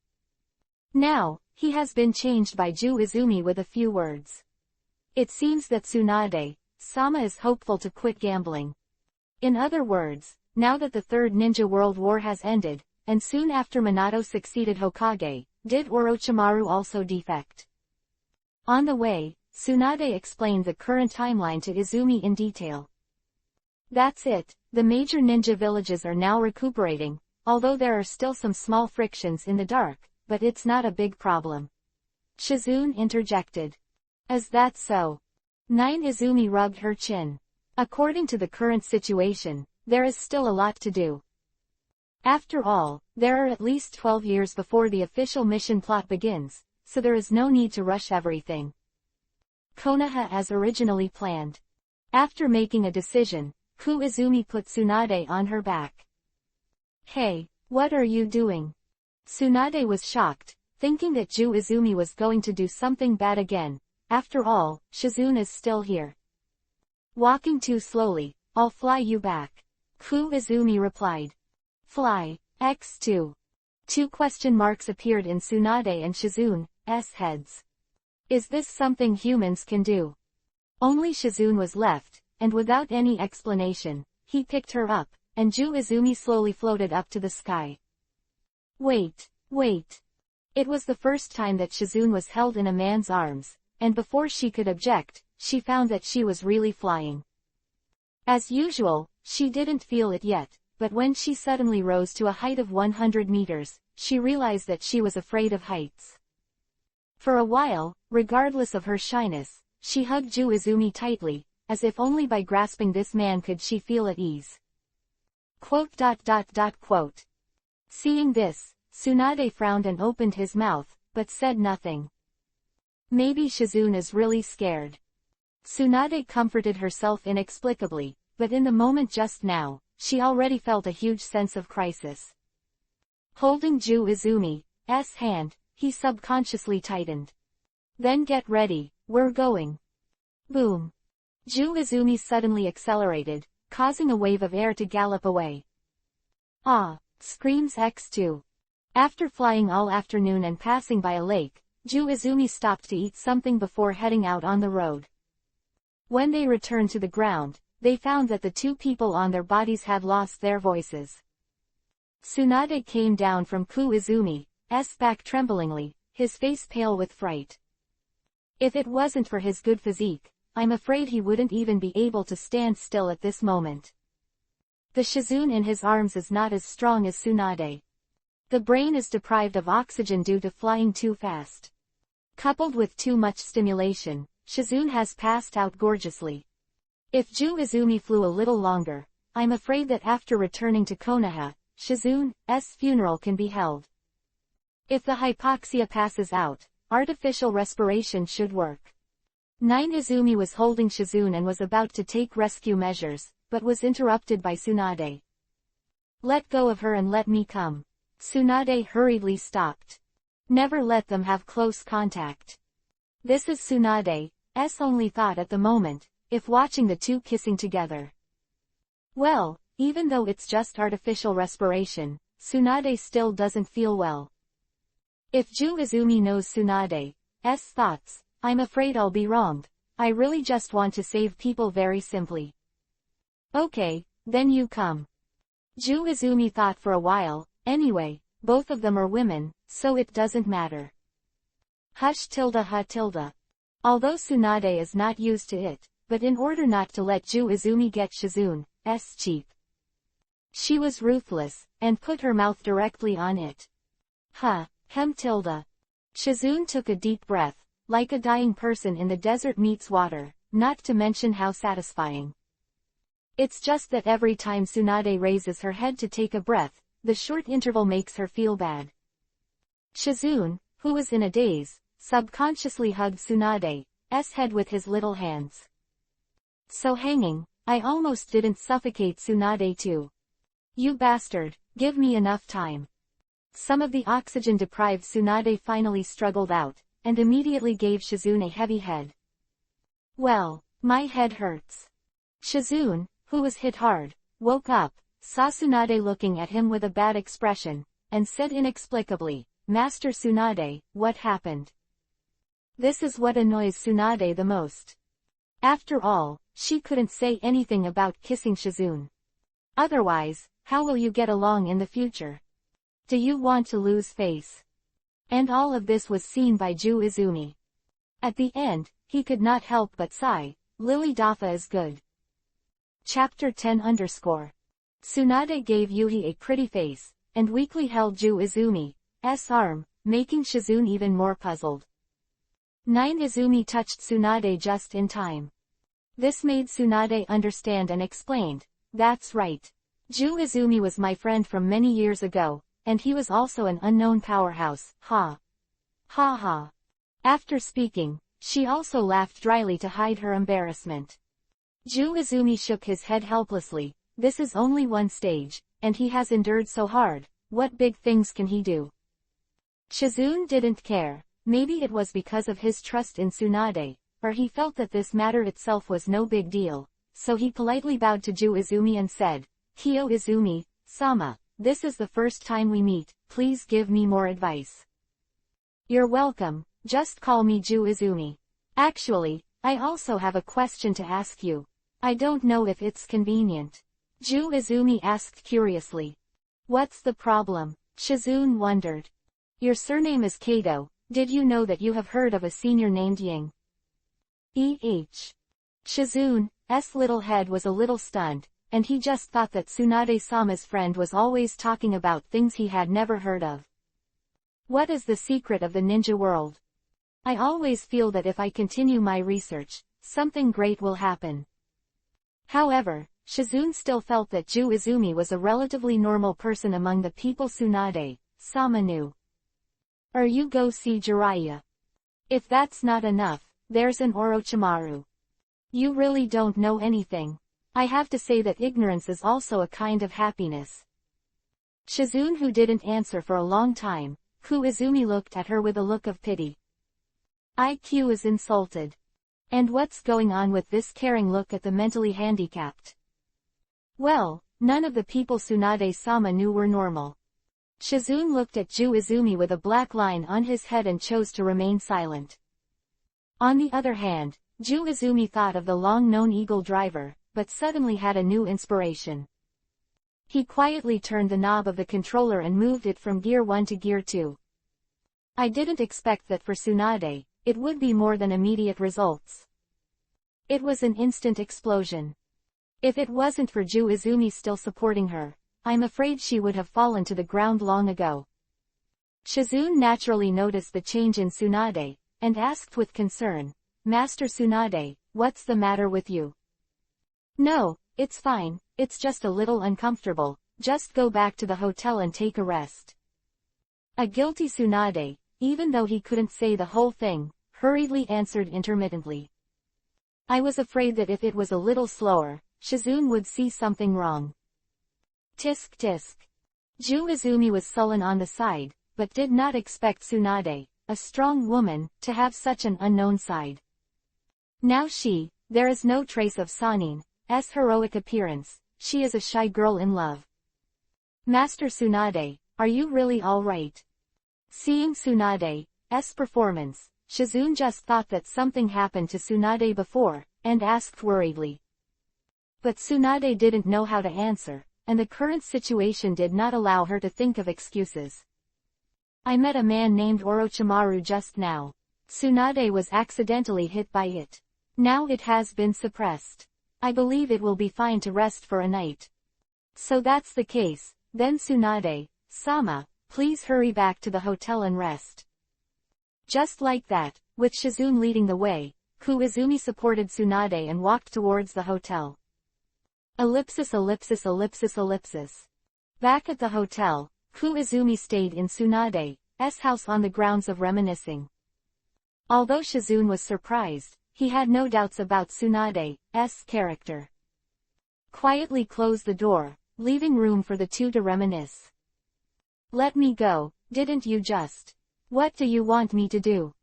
[SPEAKER 1] Now, he has been changed by Ju Izumi with a few words. It seems that Tsunade-sama is hopeful to quit gambling. In other words, now that the Third Ninja World War has ended, and soon after Minato succeeded Hokage, did Orochimaru also defect? On the way, Tsunade explained the current timeline to Izumi in detail. That's it, the major ninja villages are now recuperating, although there are still some small frictions in the dark, but it's not a big problem. Shizune interjected. Is that so? Nine Izumi rubbed her chin. According to the current situation, there is still a lot to do. After all, there are at least 12 years before the official mission plot begins, so there is no need to rush everything. Konoha as originally planned. After making a decision, Ku Izumi put Tsunade on her back. Hey, what are you doing? Tsunade was shocked, thinking that Ju Izumi was going to do something bad again. After all, Shizune is still here. Walking too slowly, I'll fly you back. Ku Izumi replied. Fly, X2. 2 question marks appeared in Tsunade and Shizune's heads. Is this something humans can do? Only Shizune was left, and without any explanation, he picked her up, and Ju Izumi slowly floated up to the sky. Wait, wait. It was the first time that Shizune was held in a man's arms, and before she could object, she found that she was really flying. As usual, she didn't feel it yet, but when she suddenly rose to a height of 100 meters, she realized that she was afraid of heights. For a while, regardless of her shyness, she hugged Ju Izumi tightly, as if only by grasping this man could she feel at ease. Quote. Seeing this, Tsunade frowned and opened his mouth, but said nothing. Maybe Shizune is really scared. Tsunade comforted herself inexplicably, but in the moment just now, she already felt a huge sense of crisis. Holding Ju Izumi's hand, he subconsciously tightened. Then get ready, we're going. Boom. Ju Izumi suddenly accelerated, causing a wave of air to gallop away. Ah! Screams X2. After flying all afternoon and passing by a lake, Ju Izumi stopped to eat something before heading out on the road. When they returned to the ground, they found that the 2 people on their bodies had lost their voices. Tsunade came down from Ku Izumi's back tremblingly, his face pale with fright. If it wasn't for his good physique, I'm afraid he wouldn't even be able to stand still at this moment. The Shizune in his arms is not as strong as Tsunade. The brain is deprived of oxygen due to flying too fast. Coupled with too much stimulation, Shizune has passed out gorgeously. If Ju Izumi flew a little longer, I'm afraid that after returning to Konoha, Shizune's funeral can be held. If the hypoxia passes out, artificial respiration should work. Izumi was holding Shizune and was about to take rescue measures, but was interrupted by Tsunade. Let go of her and let me come. Tsunade hurriedly stopped. Never let them have close contact. This is Tsunade's only thought at the moment, if watching the two kissing together. Well, even though it's just artificial respiration, Tsunade still doesn't feel well. If Ju Izumi knows Tsunade's thoughts, I'm afraid I'll be wronged. I really just want to save people very simply. Okay, then you come. Ju Izumi thought for a while. Anyway, both of them are women, so it doesn't matter. Hush tilde ha tilde. Although Tsunade is not used to it, but in order not to let Ju Izumi get Shizune's cheek, she was ruthless, and put her mouth directly on it. Hem tilde. Shizune took a deep breath, like a dying person in the desert meets water, not to mention how satisfying. It's just that every time Tsunade raises her head to take a breath, the short interval makes her feel bad. Shizune, who was in a daze, subconsciously hugged Tsunade's head with his little hands. So hanging, I almost didn't suffocate Tsunade too. You bastard, give me enough time. Some of the oxygen-deprived Tsunade finally struggled out, and immediately gave Shizune a heavy head. Well, my head hurts. Shizune, who was hit hard, woke up, saw Tsunade looking at him with a bad expression, and said inexplicably, Master Tsunade, what happened? This is what annoys Tsunade the most. After all, she couldn't say anything about kissing Shizune. Otherwise, how will you get along in the future? Do you want to lose face? And all of this was seen by Ju Izumi. At the end, he could not help but sigh, Lily Dafa is good. Chapter 10 _ Tsunade gave Yuhi a pretty face, and weakly held Ju Izumi's arm, making Shizune even more puzzled. Izumi touched Tsunade just in time. This made Tsunade understand and explained, that's right. Ju Izumi was my friend from many years ago, and he was also an unknown powerhouse, ha. Ha ha. After speaking, she also laughed dryly to hide her embarrassment. Ju Izumi shook his head helplessly, this is only one stage, and he has endured so hard, what big things can he do? Shizune didn't care, maybe it was because of his trust in Tsunade, or he felt that this matter itself was no big deal, so he politely bowed to Ju Izumi and said, Kyo Izumi-sama, this is the first time we meet, please give me more advice. You're welcome, just call me Ju Izumi. Actually, I also have a question to ask you. I don't know if it's convenient. Ju Izumi asked curiously. What's the problem? Shizune wondered. Your surname is Kato, did you know that you have heard of a senior named Ying? Shizune's little head was a little stunned, and he just thought that Tsunade-sama's friend was always talking about things he had never heard of. What is the secret of the ninja world? I always feel that if I continue my research, something great will happen. However, Shizune still felt that Ju Izumi was a relatively normal person among the people Tsunade-sama knew. Or you go see Jiraiya. If that's not enough, there's an Orochimaru. You really don't know anything. I have to say that ignorance is also a kind of happiness. Shizune, who didn't answer for a long time, Ku Izumi looked at her with a look of pity. IQ is insulted. And what's going on with this caring look at the mentally handicapped? Well, none of the people Tsunade-sama knew were normal. Shizune looked at Ju Izumi with a black line on his head and chose to remain silent. On the other hand, Ju Izumi thought of the long-known eagle driver, but suddenly had a new inspiration. He quietly turned the knob of the controller and moved it from Gear 1 to Gear 2. I didn't expect that for Tsunade, it would be more than immediate results. It was an instant explosion. If it wasn't for Ju Izumi still supporting her, I'm afraid she would have fallen to the ground long ago. Shizune naturally noticed the change in Tsunade, and asked with concern, Master Tsunade, what's the matter with you? No, it's fine, it's just a little uncomfortable, just go back to the hotel and take a rest. A guilty Tsunade, even though he couldn't say the whole thing, hurriedly answered intermittently. I was afraid that if it was a little slower, Shizune would see something wrong. Tisk tisk. Ju Izumi was sullen on the side, but did not expect Tsunade, a strong woman, to have such an unknown side. Now there is no trace of Sanine's heroic appearance, she is a shy girl in love. Master Tsunade, are you really alright? Seeing Tsunade's performance, Shizune just thought that something happened to Tsunade before, and asked worriedly. But Tsunade didn't know how to answer, and the current situation did not allow her to think of excuses. I met a man named Orochimaru just now. Tsunade was accidentally hit by it. Now it has been suppressed. I believe it will be fine to rest for a night. So that's the case, then Tsunade-sama, please hurry back to the hotel and rest. Just like that, with Shizune leading the way, Izumi supported Tsunade and walked towards the hotel. Ellipsis ellipsis ellipsis ellipsis. Back at the hotel, Izumi stayed in Tsunade's house on the grounds of reminiscing. Although Shizune was surprised, he had no doubts about Tsunade's character. Quietly closed the door, leaving room for the two to reminisce. Let me go, didn't you just? What do you want me to do?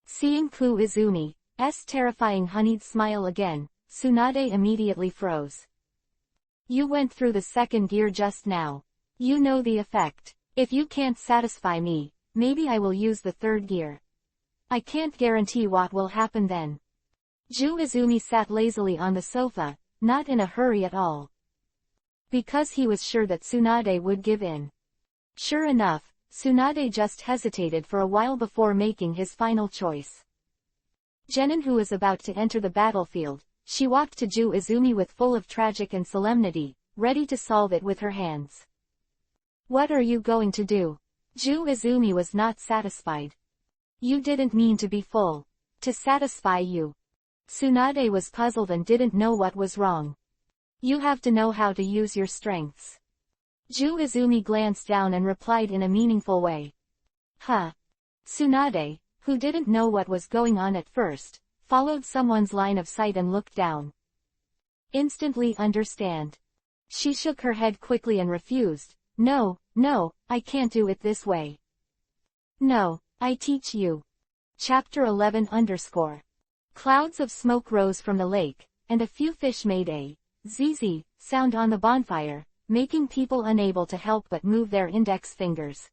[SPEAKER 1] Seeing Izumi's terrifying honeyed smile again, Tsunade immediately froze. You went through the second gear just now. You know the effect. If you can't satisfy me, maybe I will use the third gear. I can't guarantee what will happen then. Ju Izumi sat lazily on the sofa, not in a hurry at all. Because he was sure that Tsunade would give in. Sure enough, Tsunade just hesitated for a while before making his final choice. Genin, who was about to enter the battlefield, she walked to Ju Izumi with full of tragic and solemnity, ready to solve it with her hands. What are you going to do? Ju Izumi was not satisfied. You didn't mean to be full. To satisfy you. Tsunade was puzzled and didn't know what was wrong. You have to know how to use your strengths. Ju Izumi glanced down and replied in a meaningful way. Huh. Tsunade, who didn't know what was going on at first, followed someone's line of sight and looked down. Instantly understand. She shook her head quickly and refused. No, I can't do it this way. No, I teach you. Chapter 11 _ Clouds of smoke rose from the lake, and a few fish made a zzz sound on the bonfire, making people unable to help but move their index fingers.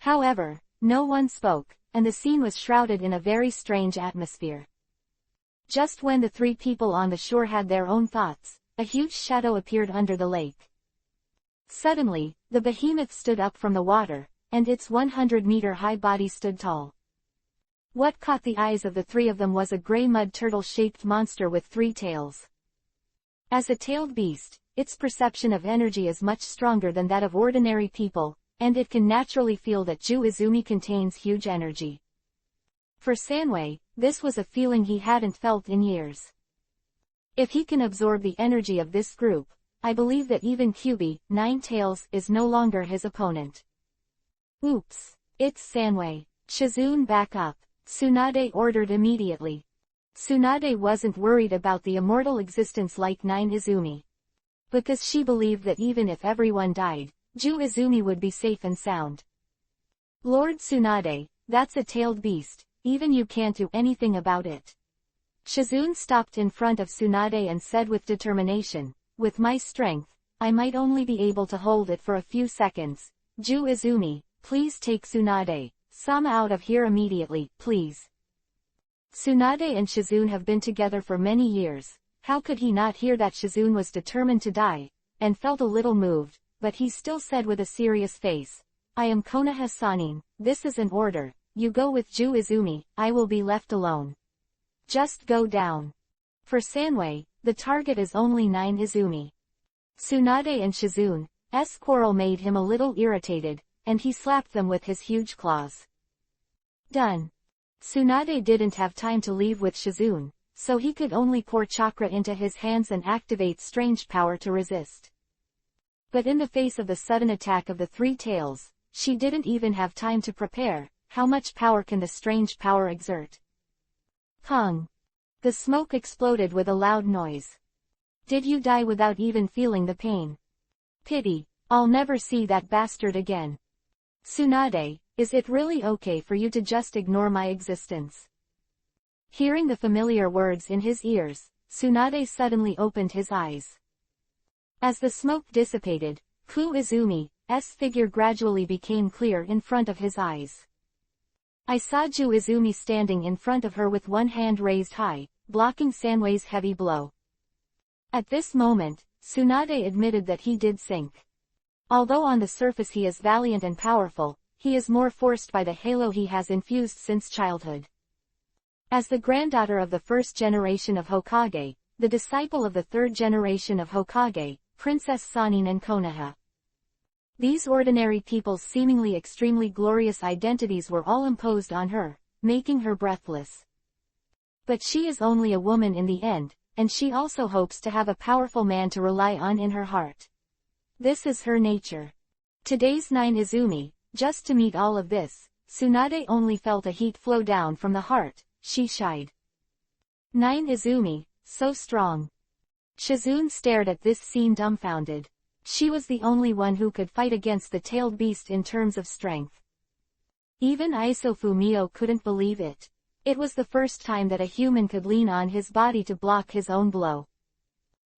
[SPEAKER 1] However, no one spoke, and the scene was shrouded in a very strange atmosphere. Just when the three people on the shore had their own thoughts, a huge shadow appeared under the lake. Suddenly, the behemoth stood up from the water, and its 100-meter-high body stood tall. What caught the eyes of the three of them was a gray mud turtle-shaped monster with 3 tails. As a tailed beast, its perception of energy is much stronger than that of ordinary people, and it can naturally feel that Ju Izumi contains huge energy. For Sanwei, this was a feeling he hadn't felt in years. If he can absorb the energy of this group, I believe that even EPUB, Nine-Tails, is no longer his opponent. Oops. It's Sanwei. Shizune, back up. Tsunade ordered immediately. Tsunade wasn't worried about the immortal existence like Nine Izumi. Because she believed that even if everyone died, Ju Izumi would be safe and sound. Lord Tsunade, that's a tailed beast, even you can't do anything about it. Shizune stopped in front of Tsunade and said with determination, with my strength, I might only be able to hold it for a few seconds. Ju Izumi, please take Tsunade-sama out of here immediately, please. Tsunade and Shizune have been together for many years. How could he not hear that Shizune was determined to die, and felt a little moved, but he still said with a serious face, I am Konoha Sanine, this is an order, you go with Ju Izumi, I will be left alone. Just go down. For Sanwei, the target is only 9 Izumi. Tsunade and Shizune's quarrel made him a little irritated, and he slapped them with his huge claws. Done. Tsunade didn't have time to leave with Shizune, so he could only pour chakra into his hands and activate strange power to resist. But in the face of the sudden attack of the 3 tails, she didn't even have time to prepare. How much power can the strange power exert? Pong! The smoke exploded with a loud noise. Did you die without even feeling the pain? Pity, I'll never see that bastard again. Tsunade, is it really okay for you to just ignore my existence? Hearing the familiar words in his ears, Tsunade suddenly opened his eyes. As the smoke dissipated, Ku Izumi's figure gradually became clear in front of his eyes. I saw Ju Izumi standing in front of her with one hand raised high, blocking Sanwei's heavy blow. At this moment, Tsunade admitted that he did sink. Although on the surface he is valiant and powerful, he is more forced by the halo he has infused since childhood. As the granddaughter of the first generation of Hokage, the disciple of the third generation of Hokage, Princess Sannin and Konoha. These ordinary people's seemingly extremely glorious identities were all imposed on her, making her breathless. But she is only a woman in the end, and she also hopes to have a powerful man to rely on in her heart. This is her nature. Today's 9 Izumi, just to meet all of this, Tsunade only felt a heat flow down from the heart. She shied. 9 Izumi, so strong. Shizune stared at this scene dumbfounded. She was the only one who could fight against the tailed beast in terms of strength. Even Isofumio couldn't believe it. It was the first time that a human could lean on his body to block his own blow.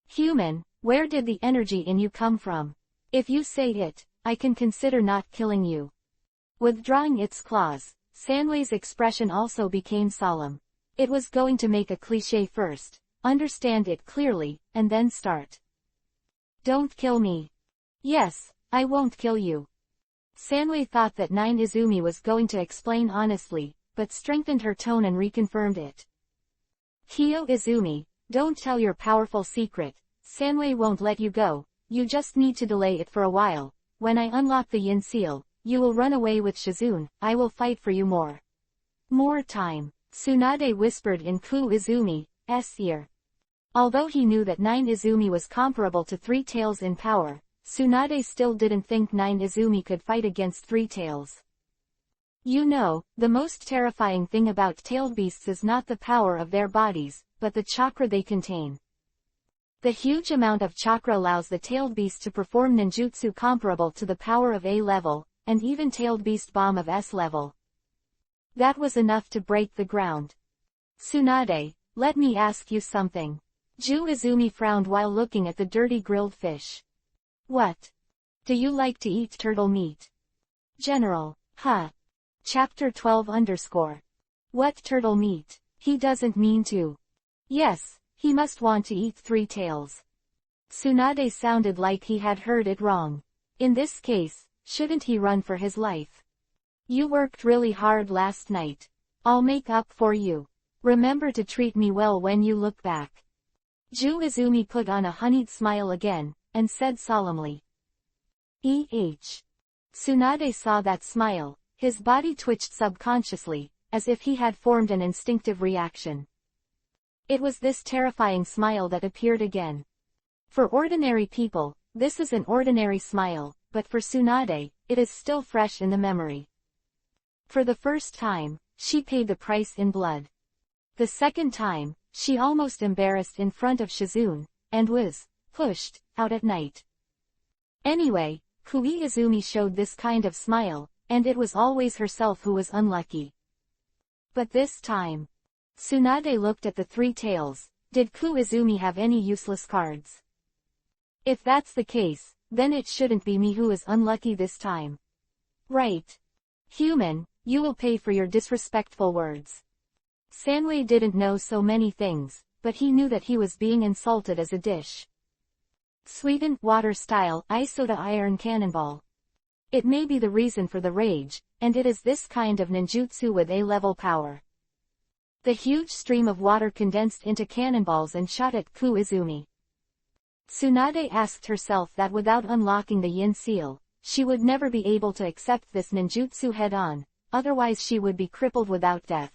[SPEAKER 1] Human, where did the energy in you come from? If you say it, I can consider not killing you. Withdrawing its claws, Sanwei's expression also became solemn. It was going to make a cliché first, understand it clearly, and then start. Don't kill me. Yes, I won't kill you. Sanwei thought that 9 Izumi was going to explain honestly, but strengthened her tone and reconfirmed it. Kyo Izumi, don't tell your powerful secret. Sanwei won't let you go, you just need to delay it for a while. When I unlock the Yin Seal, you will run away with Shizune. I will fight for you more. More time, Tsunade whispered in Ku Izumi's ear. Although he knew that 9 Izumi was comparable to 3 tails in power, Tsunade still didn't think 9 Izumi could fight against 3 tails. You know, the most terrifying thing about tailed beasts is not the power of their bodies, but the chakra they contain. The huge amount of chakra allows the tailed beast to perform ninjutsu comparable to the power of A level, and even tailed beast bomb of S level. That was enough to break the ground. Tsunade, let me ask you something. Ju Izumi frowned while looking at the dirty grilled fish. What? Do you like to eat turtle meat? General, huh? Chapter 12 _ What turtle meat? He doesn't mean to. Yes, he must want to eat 3 tails. Tsunade sounded like he had heard it wrong. In this case, shouldn't he run for his life? You worked really hard last night. I'll make up for you. Remember to treat me well when you look back. Ju Izumi put on a honeyed smile again, and said solemnly. Tsunade saw that smile, his body twitched subconsciously, as if he had formed an instinctive reaction. It was this terrifying smile that appeared again. For ordinary people, this is an ordinary smile, but for Tsunade, it is still fresh in the memory. For the first time, she paid the price in blood. The second time, she almost embarrassed in front of Shizune, and was pushed out at night. Anyway, Ku Izumi showed this kind of smile, and it was always herself who was unlucky. But this time, Tsunade looked at the 3 tails. Did Ku Izumi have any useless cards? If that's the case, then it shouldn't be me who is unlucky this time. Right. Human, you will pay for your disrespectful words. Sanwei didn't know so many things, but he knew that he was being insulted as a dish. Sweetened water style ice soda iron cannonball. It may be the reason for the rage, and it is this kind of ninjutsu with A-level power. The huge stream of water condensed into cannonballs and shot at Izumi. Tsunade asked herself that without unlocking the Yin seal, she would never be able to accept this ninjutsu head-on, otherwise she would be crippled without death.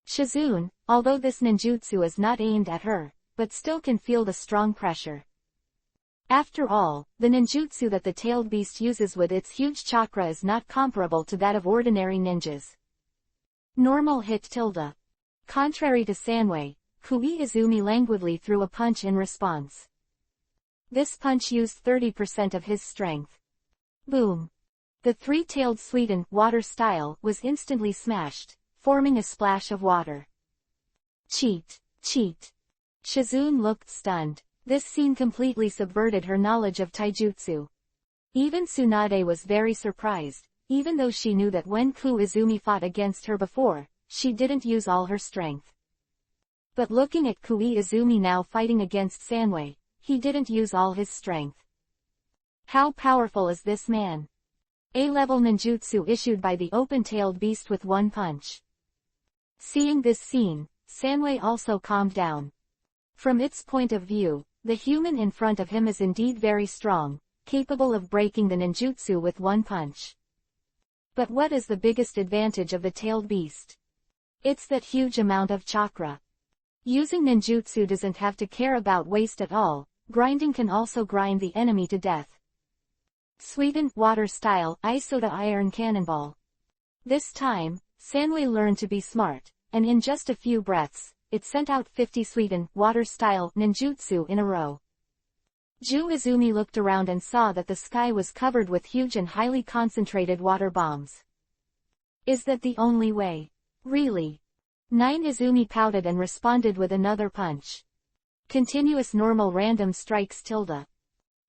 [SPEAKER 1] Shizune, although this ninjutsu is not aimed at her, but still can feel the strong pressure. After all, the ninjutsu that the tailed beast uses with its huge chakra is not comparable to that of ordinary ninjas. Normal hit tilde. Contrary to Sanwei, Izumi languidly threw a punch in response. This punch used 30% of his strength. Boom. The three-tailed Sweden water style was instantly smashed, forming a splash of water. Cheat. Cheat. Shizune looked stunned. This scene completely subverted her knowledge of taijutsu. Even Tsunade was very surprised, even though she knew that when Izumi fought against her before, she didn't use all her strength. But looking at Izumi now fighting against Sanwei, he didn't use all his strength. How powerful is this man? A-level ninjutsu issued by the open-tailed beast with one punch. Seeing this scene, Sanwei also calmed down. From its point of view, the human in front of him is indeed very strong, capable of breaking the ninjutsu with one punch. But what is the biggest advantage of the tailed beast? It's that huge amount of chakra. Using ninjutsu doesn't have to care about waste at all, grinding can also grind the enemy to death. Sweden water style Isoda iron cannonball. This time, Sanwei learned to be smart, and in just a few breaths, it sent out 50 Sweden water style ninjutsu in a row. Izumi looked around and saw that the sky was covered with huge and highly concentrated water bombs. Is that the only way? Really? Izumi pouted and responded with another punch. Continuous normal random strikes tilde.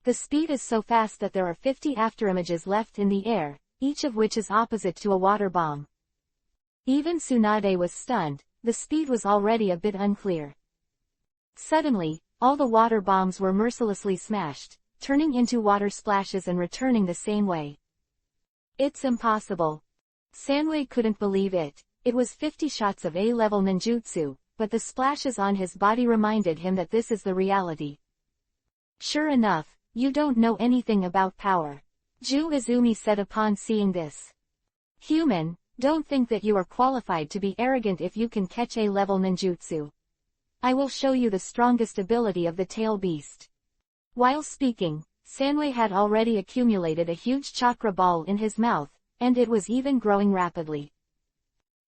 [SPEAKER 1] The speed is so fast that there are 50 afterimages left in the air, each of which is opposite to a water bomb. Even Tsunade was stunned, the speed was already a bit unclear. Suddenly, all the water bombs were mercilessly smashed, turning into water splashes and returning the same way. It's impossible. Sanwei couldn't believe it. It was 50 shots of A-level ninjutsu, but the splashes on his body reminded him that this is the reality. Sure enough, you don't know anything about power. Izumi said upon seeing this. Human, don't think that you are qualified to be arrogant if you can catch A-level ninjutsu. I will show you the strongest ability of the tail beast. While speaking, Sanwei had already accumulated a huge chakra ball in his mouth, and it was even growing rapidly.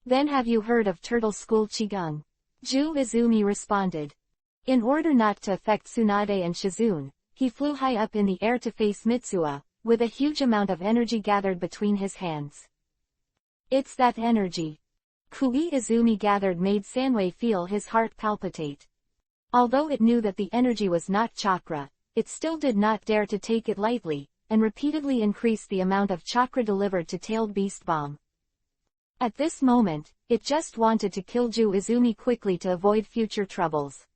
[SPEAKER 1] Then have you heard of Turtle School Qigong? Izumi responded. In order not to affect Tsunade and Shizune, he flew high up in the air to face Mitsuha, with a huge amount of energy gathered between his hands. It's that energy. Izumi gathered made Sanwei feel his heart palpitate. Although it knew that the energy was not chakra, it still did not dare to take it lightly, and repeatedly increased the amount of chakra delivered to tailed beast bomb. At this moment, it just wanted to kill Izumi quickly to avoid future troubles.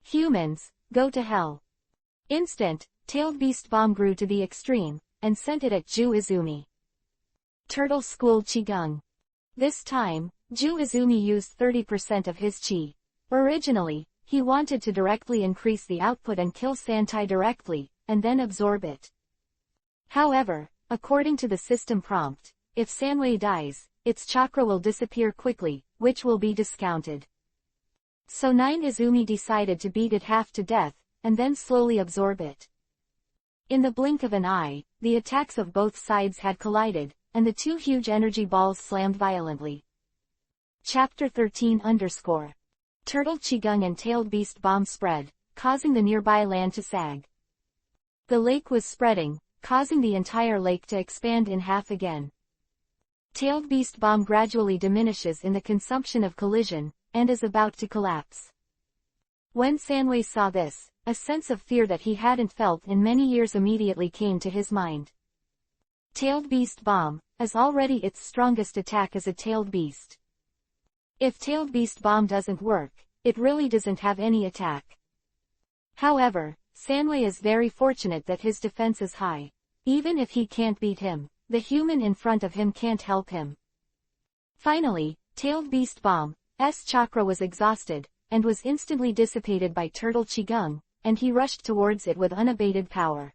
[SPEAKER 1] Humans, go to hell. Instant, tailed beast bomb grew to the extreme, and sent it at Izumi. Turtle School Qigong. This time, Izumi used 30% of his chi. Originally, he wanted to directly increase the output and kill Santai directly, and then absorb it. However, according to the system prompt, if Sanwei dies, its chakra will disappear quickly, which will be discounted. So Izumi decided to beat it half to death, and then slowly absorb it. In the blink of an eye, the attacks of both sides had collided, and the two huge energy balls slammed violently. Chapter 13 _ Turtle Qigong and tailed beast bomb spread, causing the nearby land to sag. The lake was spreading, causing the entire lake to expand in half again. Tailed beast bomb gradually diminishes in the consumption of collision, and is about to collapse. When Sanwei saw this, a sense of fear that he hadn't felt in many years immediately came to his mind. Tailed beast bomb is already its strongest attack as a tailed beast. If tailed beast bomb doesn't work, it really doesn't have any attack. However, Sanwei is very fortunate that his defense is high. Even if he can't beat him, the human in front of him can't help him. Finally, tailed beast bomb, chakra was exhausted, and was instantly dissipated by turtle qigong, and he rushed towards it with unabated power.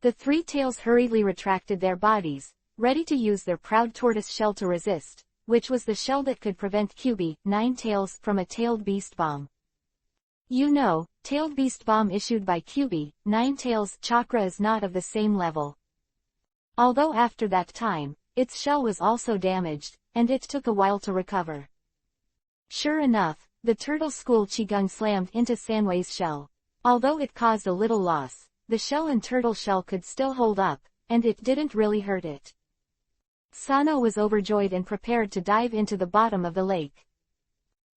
[SPEAKER 1] The three tails hurriedly retracted their bodies, ready to use their proud tortoise shell to resist, which was the shell that could prevent EPUB, Nine-Tails, from a tailed beast bomb. You know, tailed beast bomb issued by EPUB, Nine-Tails chakra is not of the same level. Although after that time, its shell was also damaged, and it took a while to recover. Sure enough, the turtle school qigong slammed into Sanwei's shell. Although it caused a little loss, the shell and turtle shell could still hold up, and it didn't really hurt it. Sano was overjoyed and prepared to dive into the bottom of the lake.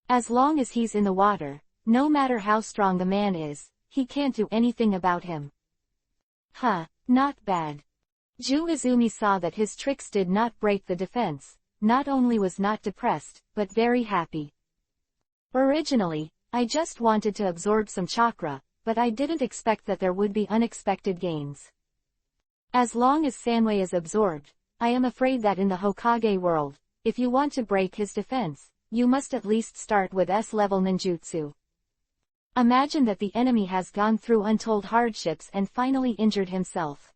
[SPEAKER 1] As long as he's in the water, no matter how strong the man is, he can't do anything about him. Huh, not bad. Izumi saw that his tricks did not break the defense, not only was not depressed, but very happy. Originally, I just wanted to absorb some chakra, but I didn't expect that there would be unexpected gains. As long as Sanwei is absorbed, I am afraid that in the Hokage world, if you want to break his defense, you must at least start with S-level ninjutsu. Imagine that the enemy has gone through untold hardships and finally injured himself.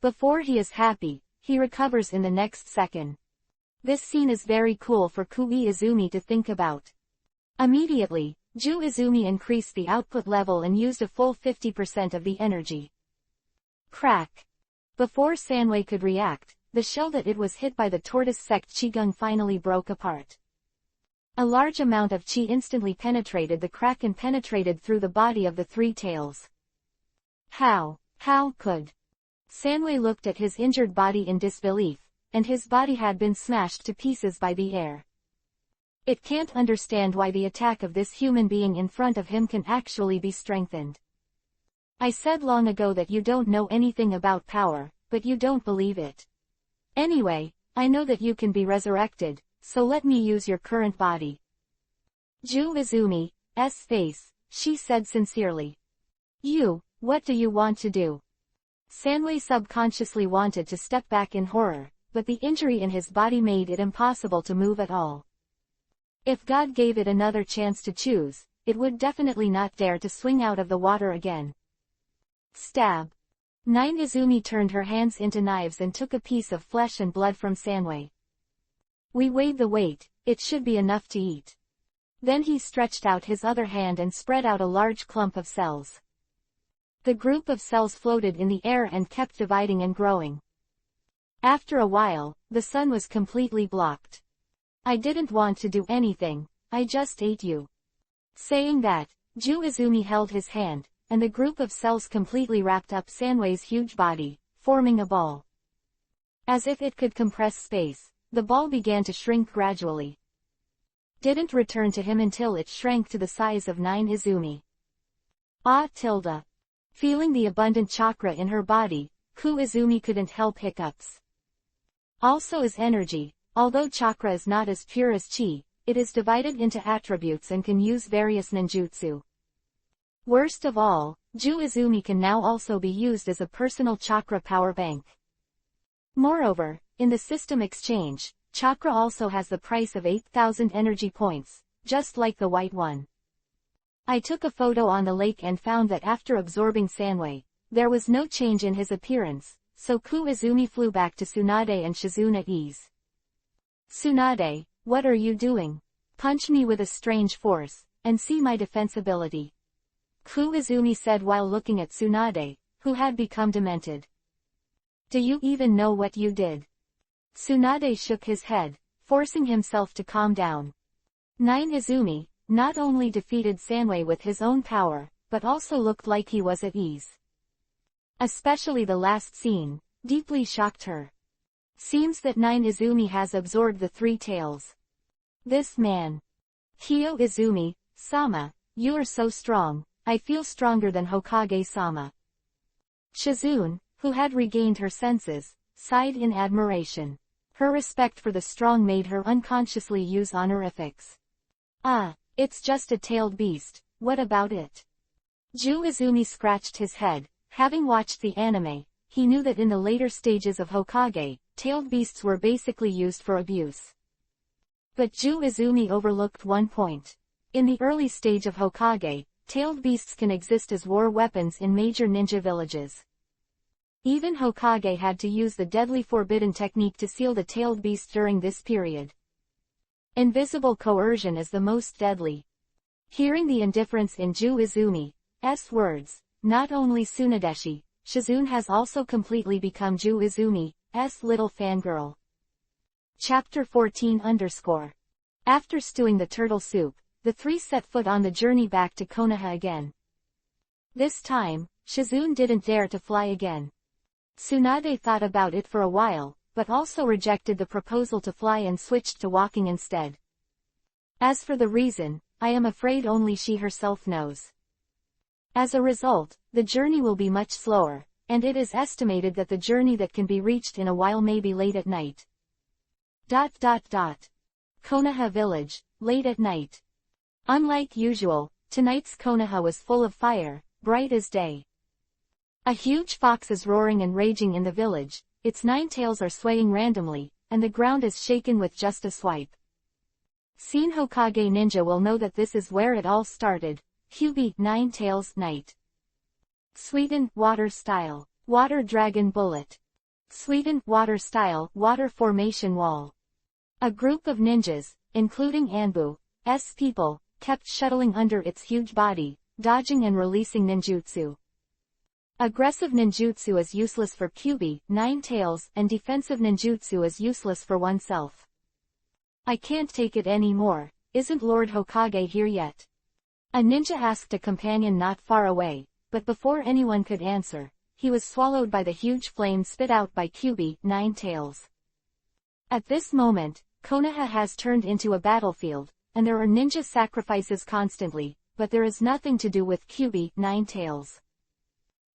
[SPEAKER 1] Before he is happy, he recovers in the next second. This scene is very cool for Izumi to think about. Immediately, Izumi increased the output level and used a full 50% of the energy. Crack! Before Sanwei could react, the shell that it was hit by the tortoise sect qigong finally broke apart. A large amount of qi instantly penetrated the crack and penetrated through the body of the three tails. How could? Sanwei looked at his injured body in disbelief, and his body had been smashed to pieces by the air. It can't understand why the attack of this human being in front of him can actually be strengthened. I said long ago that you don't know anything about power, but you don't believe it. Anyway, I know that you can be resurrected, so let me use your current body. Izumi's face, she said sincerely. What do you want to do? Sanwei subconsciously wanted to step back in horror, but the injury in his body made it impossible to move at all. If God gave it another chance to choose, it would definitely not dare to swing out of the water again. Stab. Izumi turned her hands into knives and took a piece of flesh and blood from Sanwei. We weighed the weight, it should be enough to eat. Then he stretched out his other hand and spread out a large clump of cells. The group of cells floated in the air and kept dividing and growing. After a while, the sun was completely blocked. I didn't want to do anything, I just ate you. Saying that, Izumi held his hand, and the group of cells completely wrapped up Sanwei's huge body, forming a ball. As if it could compress space, the ball began to shrink gradually. Didn't return to him until it shrank to the size of Izumi. Feeling the abundant chakra in her body, Izumi couldn't help hiccups. Also is energy, although chakra is not as pure as chi, it is divided into attributes and can use various ninjutsu. Worst of all, Izumi can now also be used as a personal chakra power bank. Moreover, in the system exchange, chakra also has the price of 8,000 energy points, just like the white one. I took a photo on the lake and found that after absorbing Sanwei, there was no change in his appearance, so Izumi flew back to Tsunade and Shizune at ease. Tsunade, what are you doing? Punch me with a strange force, and see my defense ability. Izumi said while looking at Tsunade, who had become demented. Do you even know what you did? Tsunade shook his head, forcing himself to calm down. Izumi not only defeated Sanwei with his own power, but also looked like he was at ease. Especially the last scene, deeply shocked her. Seems that Izumi has absorbed the three tails. This man. Izumi-sama, you are so strong, I feel stronger than Hokage-sama. Shizune, who had regained her senses, sighed in admiration. Her respect for the strong made her unconsciously use honorifics. It's just a tailed beast, what about it? Izumi scratched his head. Having watched the anime, he knew that in the later stages of Hokage, tailed beasts were basically used for abuse. But Ju Izumi overlooked one point. In the early stage of Hokage, tailed beasts can exist as war weapons in major ninja villages. Even Hokage had to use the deadly forbidden technique to seal the tailed beast during this period. Invisible coercion is the most deadly. Hearing the indifference in Ju Izumi's words, not only Tsunadeshi, Shizune has also completely become Ju Izumi's little fangirl. Chapter 14 _ After stewing the turtle soup, the three set foot on the journey back to Konoha again. This time, Shizune didn't dare to fly again. Tsunade thought about it for a while, but also rejected the proposal to fly and switched to walking instead. As for the reason, I am afraid only she herself knows. As a result, the journey will be much slower, and it is estimated that the journey that can be reached in a while may be late at night. Konoha village, late at night. Unlike usual, tonight's Konoha was full of fire, bright as day. A huge fox is roaring and raging in the village, its 9 tails are swaying randomly, and the ground is shaken with just a swipe. Seen Hokage ninja will know that this is where it all started. Kyubi, 9 tails, night. Suiten, water style, water dragon bullet. Suiten, water style, water formation wall. A group of ninjas, including Anbu's people, kept shuttling under its huge body, dodging and releasing ninjutsu. Aggressive ninjutsu is useless for Kyubi, 9 tails, and defensive ninjutsu is useless for oneself. I can't take it anymore, isn't Lord Hokage here yet? A ninja asked a companion not far away, but before anyone could answer, he was swallowed by the huge flame spit out by Kyubi, 9 tails. At this moment, Konoha has turned into a battlefield, and there are ninja sacrifices constantly, but there is nothing to do with Kyubi, 9 tails.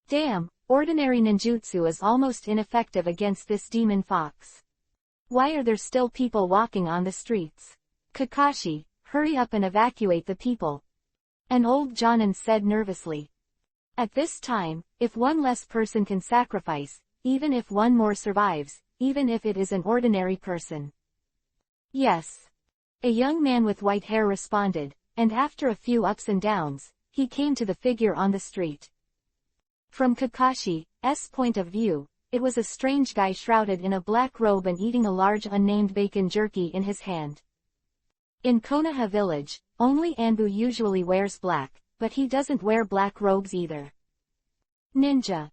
[SPEAKER 1] Damn, ordinary ninjutsu is almost ineffective against this demon fox. Why are there still people walking on the streets? Kakashi, hurry up and evacuate the people. An old Jonin said nervously. At this time, if one less person can sacrifice, even if one more survives, even if it is an ordinary person. Yes. A young man with white hair responded, and after a few ups and downs, he came to the figure on the street. From Kakashi's point of view, it was a strange guy shrouded in a black robe and eating a large unnamed bacon jerky in his hand. In Konoha village, only Anbu usually wears black, but he doesn't wear black robes either. Ninja.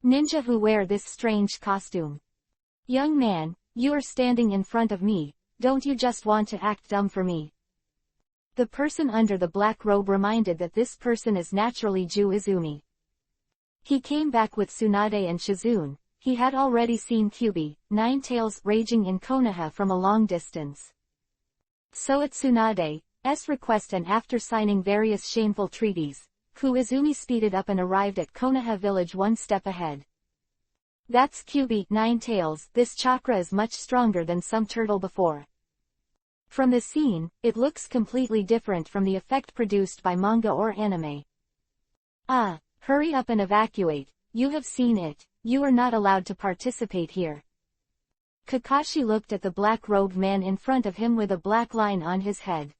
[SPEAKER 1] Ninja who wear this strange costume. Young man, you are standing in front of me, don't you just want to act dumb for me? The person under the black robe reminded that this person is naturally Ju Izumi. He came back with Tsunade and Shizune. He had already seen Kyubi, 9 tails, raging in Konoha from a long distance. So at Tsunade's request and after signing various shameful treaties, Izumi speeded up and arrived at Konoha village one step ahead. That's Kyubi, 9 tails, this chakra is much stronger than some turtle before. From the scene, it looks completely different from the effect produced by manga or anime. Hurry up and evacuate, you have seen it, you are not allowed to participate here. Kakashi looked at the black-robed man in front of him with a black line on his head.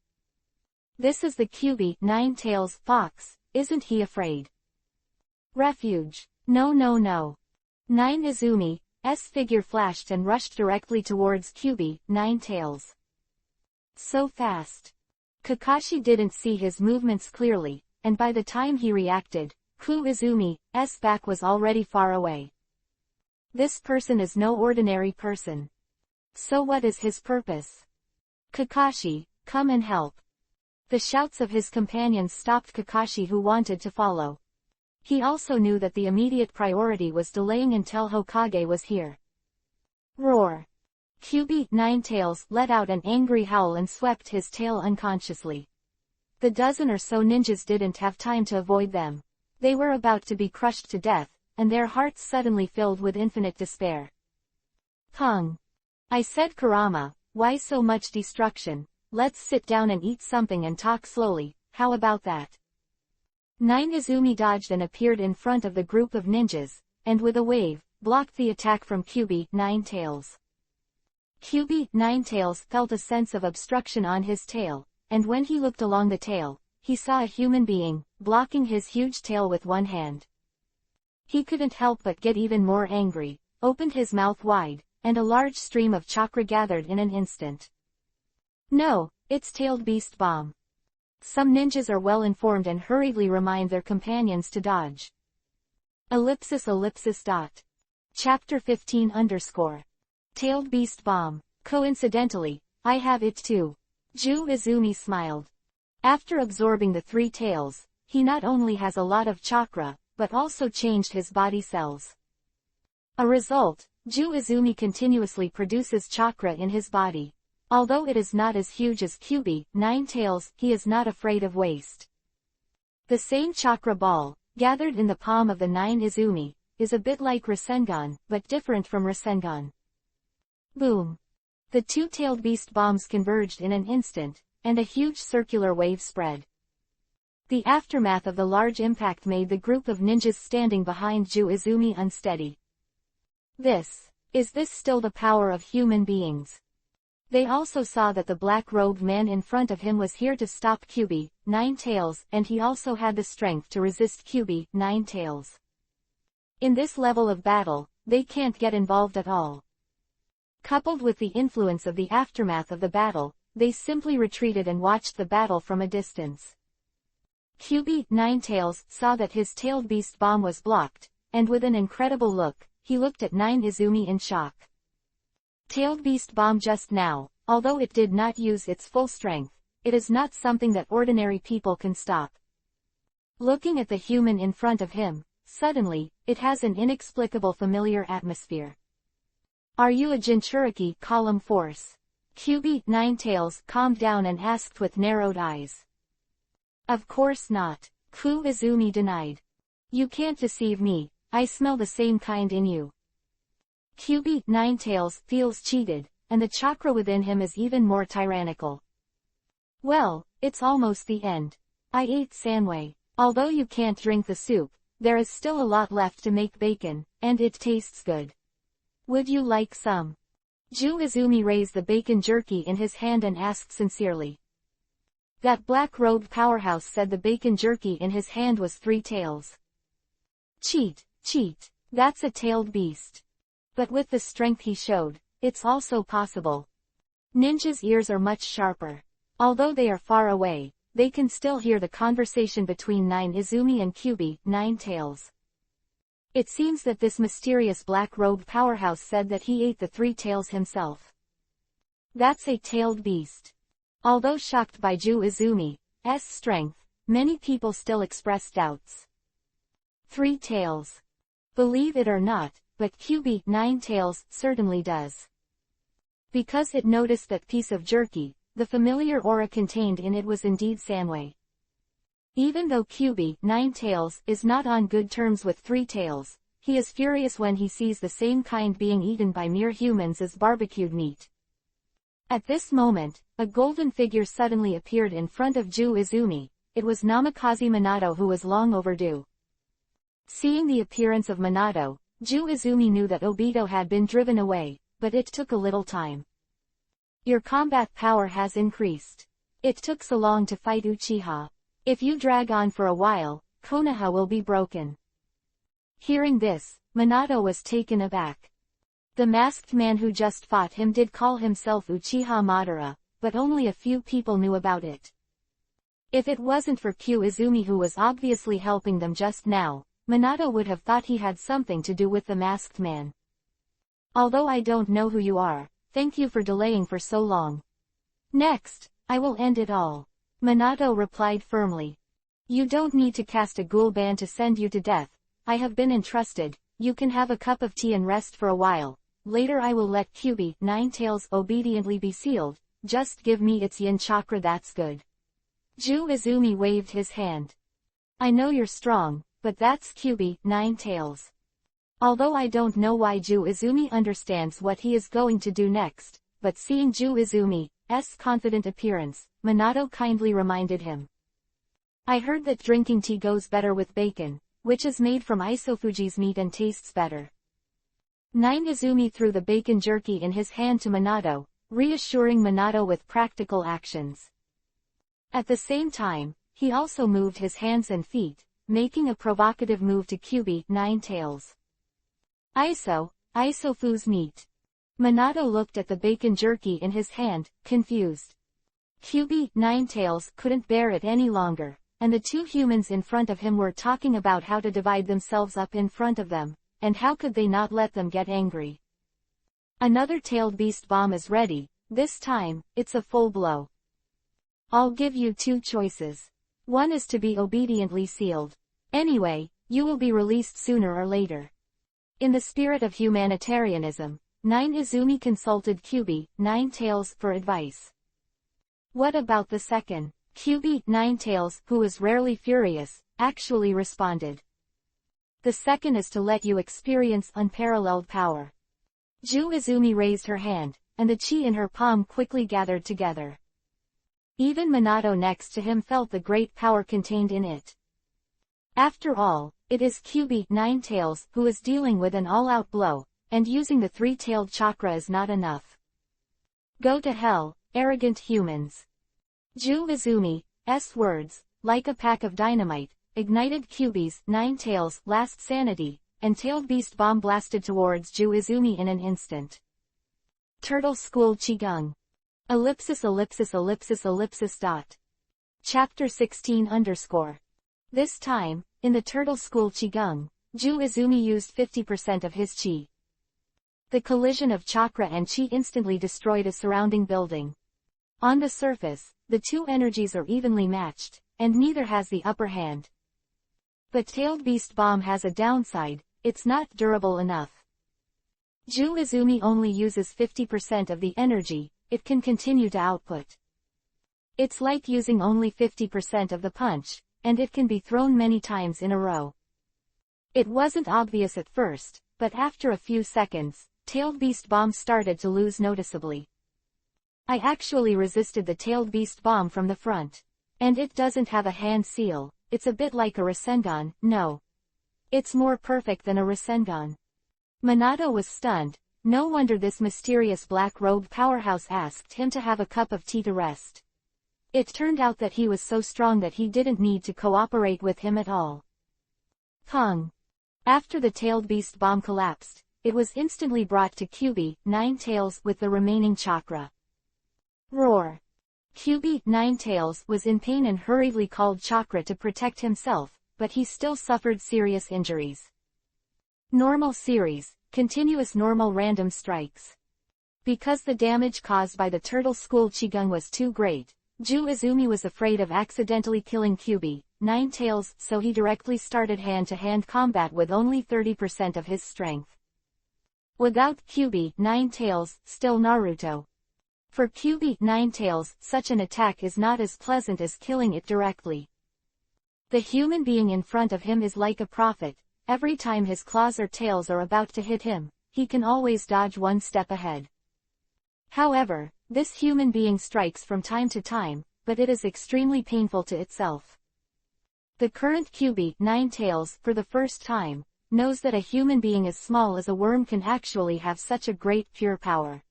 [SPEAKER 1] This is the Kyubi, 9 tails, fox, isn't he afraid? Refuge. No. 9 Izumi's figure flashed and rushed directly towards Kyubi, 9 tails. So fast. Kakashi didn't see his movements clearly, and by the time he reacted, Izumi's back was already far away. This person is no ordinary person. So what is his purpose? Kakashi, come and help. The shouts of his companions stopped Kakashi, who wanted to follow. He also knew that the immediate priority was delaying until Hokage was here. Roar. Kyubi, 9 tails, let out an angry howl and swept his tail unconsciously. The dozen or so ninjas didn't have time to avoid them. They were about to be crushed to death, and their hearts suddenly filled with infinite despair. Pung. I said Kurama, why so much destruction? Let's sit down and eat something and talk slowly, how about that? 9 Izumi dodged and appeared in front of the group of ninjas, and with a wave, blocked the attack from Kyubi, 9 tails. Kyubi, Nine-Tails, felt a sense of obstruction on his tail, and when he looked along the tail, he saw a human being, blocking his huge tail with one hand. He couldn't help but get even more angry, opened his mouth wide, and a large stream of chakra gathered in an instant. No, it's Tailed Beast Bomb. Some ninjas are well informed and hurriedly remind their companions to dodge. _. Chapter 15 _ Tailed Beast Bomb. Coincidentally, I have it too. Izumi smiled. After absorbing the 3 tails, he not only has a lot of chakra, but also changed his body cells. A result, Izumi continuously produces chakra in his body. Although it is not as huge as Kyubi, Nine-Tails, he is not afraid of waste. The same chakra ball, gathered in the palm of the 9 Izumi, is a bit like Rasengan, but different from Rasengan. Boom! The 2 tailed beast bombs converged in an instant, and a huge circular wave spread. The aftermath of the large impact made the group of ninjas standing behind Izumi unsteady. Is this still the power of human beings? They also saw that the black-robed man in front of him was here to stop Kyubi, Nine-Tails, and he also had the strength to resist Kyubi, Nine-Tails. In this level of battle, they can't get involved at all. Coupled with the influence of the aftermath of the battle, they simply retreated and watched the battle from a distance. Kyubi, Nine-Tails, saw that his tailed beast bomb was blocked, and with an incredible look, he looked at 9 Izumi in shock. Tailed beast bomb just now, although it did not use its full strength, it is not something that ordinary people can stop. Looking at the human in front of him, suddenly, it has an inexplicable familiar atmosphere. Are you a Jinchuriki column force? Kyubi, Nine-Tails, calmed down and asked with narrowed eyes. Of course not, Izumi denied. You can't deceive me, I smell the same kind in you. Kyubi, Nine-Tails, feels cheated, and the chakra within him is even more tyrannical. Well, it's almost the end. I ate Sanwei. Although you can't drink the soup, there is still a lot left to make bacon, and it tastes good. Would you like some? Izumi raised the bacon jerky in his hand and asked sincerely. That black-robed powerhouse said the bacon jerky in his hand was 3 tails. Cheat, that's a tailed beast. But with the strength he showed, it's also possible. Ninjas' ears are much sharper. Although they are far away, they can still hear the conversation between 9 Izumi and Kyubi, Nine-Tails. It seems that this mysterious black-robed powerhouse said that he ate the 3 tails himself. That's a tailed beast. Although shocked by Izumi's strength, many people still express doubts. 3 tails. Believe it or not, but Kyubi, Nine-Tails, certainly does. Because it noticed that piece of jerky, the familiar aura contained in it was indeed Sanwei. Even though Kyubi, Nine-Tails, is not on good terms with 3 tails, he is furious when he sees the same kind being eaten by mere humans as barbecued meat. At this moment, a golden figure suddenly appeared in front of Izumi. It was Namikaze Minato, who was long overdue. Seeing the appearance of Minato, Izumi knew that Obito had been driven away, but it took a little time. Your combat power has increased. It took so long to fight Uchiha. If you drag on for a while, Konoha will be broken. Hearing this, Minato was taken aback. The masked man who just fought him did call himself Uchiha Madara, but only a few people knew about it. If it wasn't for Izumi, who was obviously helping them just now, Minato would have thought he had something to do with the masked man. Although I don't know who you are, thank you for delaying for so long. Next, I will end it all. Minato replied firmly. You don't need to cast a ghoul ban to send you to death. I have been entrusted. You can have a cup of tea and rest for a while. Later I will let Kyubi, Nine-Tails, obediently be sealed. Just give me its yin chakra, that's good. Izumi waved his hand. I know you're strong, but that's Kyubi, Nine-Tails. Although I don't know why Izumi understands what he is going to do next, but seeing Izumi's confident appearance, Minato kindly reminded him. I heard that drinking tea goes better with bacon, which is made from isofuji's meat and tastes better. Izumi threw the bacon jerky in his hand to Minato, reassuring Minato with practical actions. At the same time, he also moved his hands and feet, making a provocative move to Kyuubi Nine-Tails. Iso foo's meat. Minato looked at the bacon jerky in his hand, confused. Kyuubi Nine-Tails couldn't bear it any longer, and the two humans in front of him were talking about how to divide themselves up in front of them, and how could they not let them get angry. Another tailed beast bomb is ready, this time, it's a full blow. I'll give you two choices. One is to be obediently sealed. Anyway, you will be released sooner or later. In the spirit of humanitarianism, Izumi consulted Kyuubi Nine-Tails for advice. What about the second? Kyuubi Nine-Tails, who was rarely furious, actually responded. The second is to let you experience unparalleled power. Izumi raised her hand, and the chi in her palm quickly gathered together. Even Minato next to him felt the great power contained in it. After all, it is Kyuubi Nine-Tails who is dealing with an all-out blow, and using the three-tailed chakra is not enough. Go to hell, arrogant humans. Izumi's words, like a pack of dynamite, ignited Kyuubi Nine-Tails' last sanity, and tailed beast bomb blasted towards Izumi in an instant. Turtle School Qigong. ellipsis. Chapter 16 _ This time, in the Turtle School Qigong, Izumi used 50% of his chi. The collision of chakra and chi instantly destroyed a surrounding building. On the surface, the two energies are evenly matched, and neither has the upper hand. But tailed beast bomb has a downside, it's not durable enough. Izumi only uses 50% of the energy it can continue to output. It's like using only 50% of the punch, and it can be thrown many times in a row. It wasn't obvious at first, but after a few seconds, tailed beast bomb started to lose noticeably. I actually resisted the tailed beast bomb from the front. And it doesn't have a hand seal, it's a bit like a Rasengan, no. It's more perfect than a Rasengan. Minato was stunned, no wonder this mysterious black-robed powerhouse asked him to have a cup of tea to rest. It turned out that he was so strong that he didn't need to cooperate with him at all. Pong. After the tailed beast bomb collapsed, it was instantly brought to Kyuubi Nine-Tails with the remaining chakra. Roar. Kyuubi Nine-Tails was in pain and hurriedly called chakra to protect himself, but he still suffered serious injuries. Normal series, continuous normal random strikes. Because the damage caused by the Turtle School Qigong was too great, Izumi was afraid of accidentally killing Kyuubi Nine-Tails, so he directly started hand-to-hand combat with only 30% of his strength. Without Kyuubi Nine-Tails, still Naruto. For Kyuubi Nine-Tails, such an attack is not as pleasant as killing it directly. The human being in front of him is like a prophet. Every time his claws or tails are about to hit him, he can always dodge one step ahead. However, this human being strikes from time to time, but it is extremely painful to itself. The current Kyuubi Nine-Tails, for the first time, knows that a human being as small as a worm can actually have such a great pure power.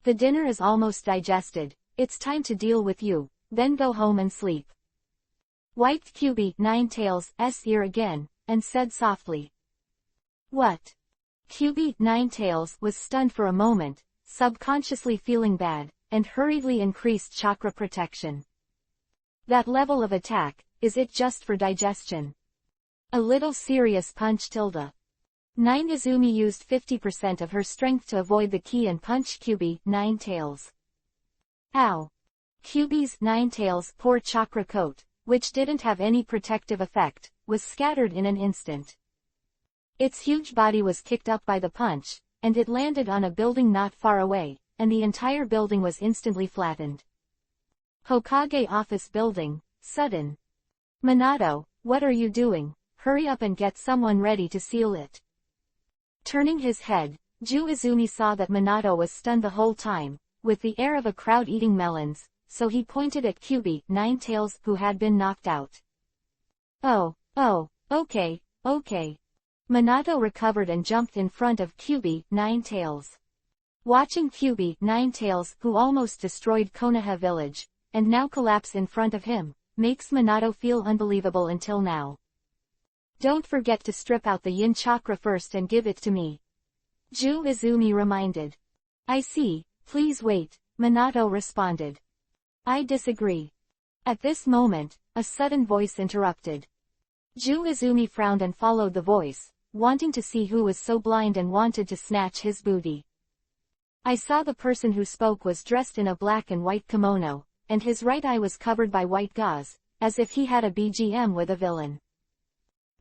[SPEAKER 1] The dinner is almost digested, it's time to deal with you, then go home and sleep. Wiped Kyuubi Nine-Tails' ear again, and said softly. What? Kyuubi Nine-Tails was stunned for a moment, subconsciously feeling bad, and hurriedly increased chakra protection. That level of attack, is it just for digestion? A little serious punch tilde. Izumi used 50% of her strength to avoid the key and punch Kyuubi Nine-Tails. Ow! Kyuubi's Nine-Tails' poor chakra coat, which didn't have any protective effect, was scattered in an instant. Its huge body was kicked up by the punch, and it landed on a building not far away, and the entire building was instantly flattened. Hokage office building, sudden. Minato, what are you doing? Hurry up and get someone ready to seal it. Turning his head, Izumi saw that Minato was stunned the whole time, with the air of a crowd eating melons, so he pointed at Kyuubi Nine-Tails, who had been knocked out. Oh, okay. Minato recovered and jumped in front of Kyuubi, Nine-Tails. Watching Kyuubi, Nine-Tails, who almost destroyed Konoha village, and now collapse in front of him, makes Minato feel unbelievable until now. Don't forget to strip out the yin chakra first and give it to me. Izumi reminded. I see, please wait, Minato responded. I disagree. At this moment, a sudden voice interrupted. Izumi frowned and followed the voice, wanting to see who was so blind and wanted to snatch his booty. I saw the person who spoke was dressed in a black and white kimono, and his right eye was covered by white gauze, as if he had a BGM with a villain.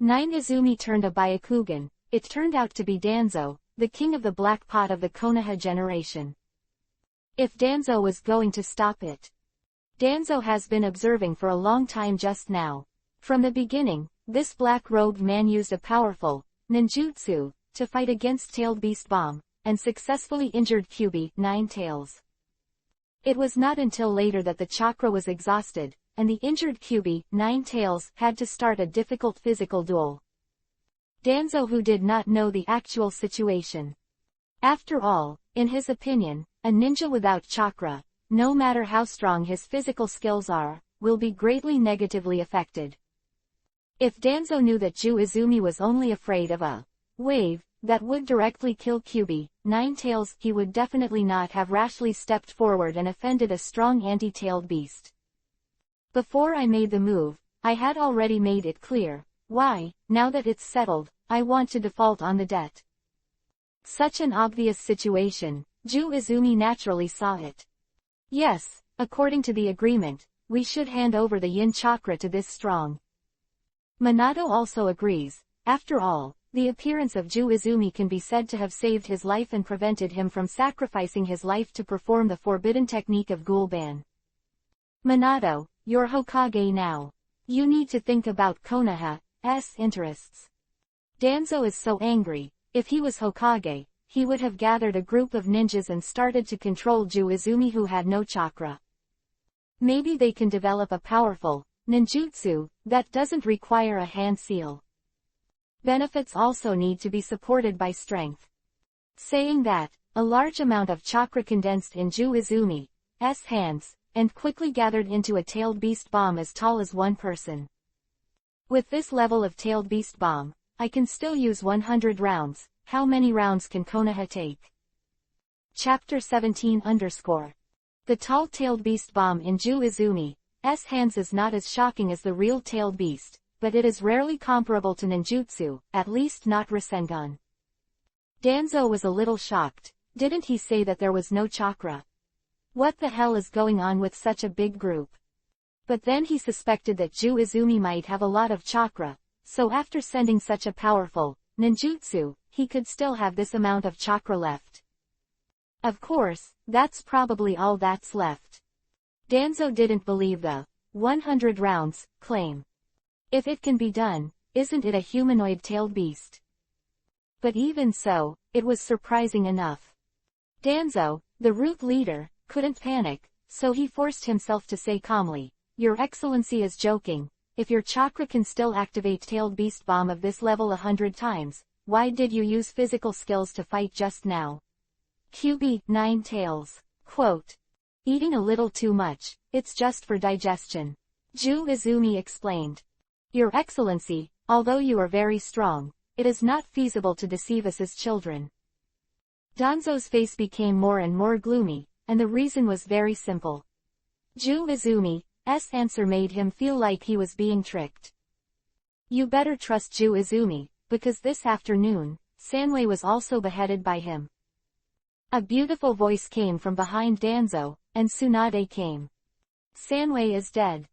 [SPEAKER 1] Izumi turned a Byakugan. It turned out to be Danzo, the king of the black pot of the Konoha generation. If Danzo was going to stop it. Danzo has been observing for a long time just now. From the beginning, this black-robed man used a powerful ninjutsu to fight against Tailed Beast Bomb, and successfully injured Kyuubi, Nine-Tails. It was not until later that the chakra was exhausted, and the injured Kyuubi, Nine-Tails, had to start a difficult physical duel. Danzo, who did not know the actual situation. After all, in his opinion, a ninja without chakra, no matter how strong his physical skills are, will be greatly negatively affected. If Danzo knew that Izumi was only afraid of a wave that would directly kill Kyuubi, Nine-Tails, he would definitely not have rashly stepped forward and offended a strong anti-tailed beast. Before I made the move, I had already made it clear. Why, now that it's settled, I want to default on the debt. Such an obvious situation, Izumi naturally saw it. Yes, according to the agreement, we should hand over the yin chakra to this strong. Minato also agrees. After all, the appearance of Izumi can be said to have saved his life and prevented him from sacrificing his life to perform the forbidden technique of Gulban. Minato, you're Hokage now. You need to think about Konoha's interests. Danzo is so angry. If he was Hokage, he would have gathered a group of ninjas and started to control Izumi, who had no chakra. Maybe they can develop a powerful ninjutsu that doesn't require a hand seal. Benefits also need to be supported by strength. Saying that, a large amount of chakra condensed in Izumi's hands, and quickly gathered into a tailed beast bomb as tall as one person. With this level of tailed beast bomb, I can still use 100 rounds. How many rounds can Konoha take? Chapter 17 _. The tall tailed beast bomb in Izumi's hands is not as shocking as the real tailed beast, but it is rarely comparable to ninjutsu, at least not Rasengan. Danzo was a little shocked. Didn't he say that there was no chakra? What the hell is going on with such a big group? But then he suspected that Izumi might have a lot of chakra, so after sending such a powerful ninjutsu, he could still have this amount of chakra left. Of course, that's probably all that's left. Danzo didn't believe the 100 rounds claim. If it can be done, isn't it a humanoid tailed beast? But even so, it was surprising enough. Danzo, the root leader, couldn't panic, so he forced himself to say calmly, Your Excellency is joking. If your chakra can still activate tailed beast bomb of this level 100 times, why did you use physical skills to fight just now? Kyuubi, Nine-Tails. Quote. Eating a little too much, it's just for digestion. Izumi explained. Your Excellency, although you are very strong, it is not feasible to deceive us as children. Danzo's face became more and more gloomy, and the reason was very simple. Izumi's answer made him feel like he was being tricked. You better trust Izumi, because this afternoon, Sanwei was also beheaded by him. A beautiful voice came from behind Danzo, and Tsunade came. Sanwei is dead.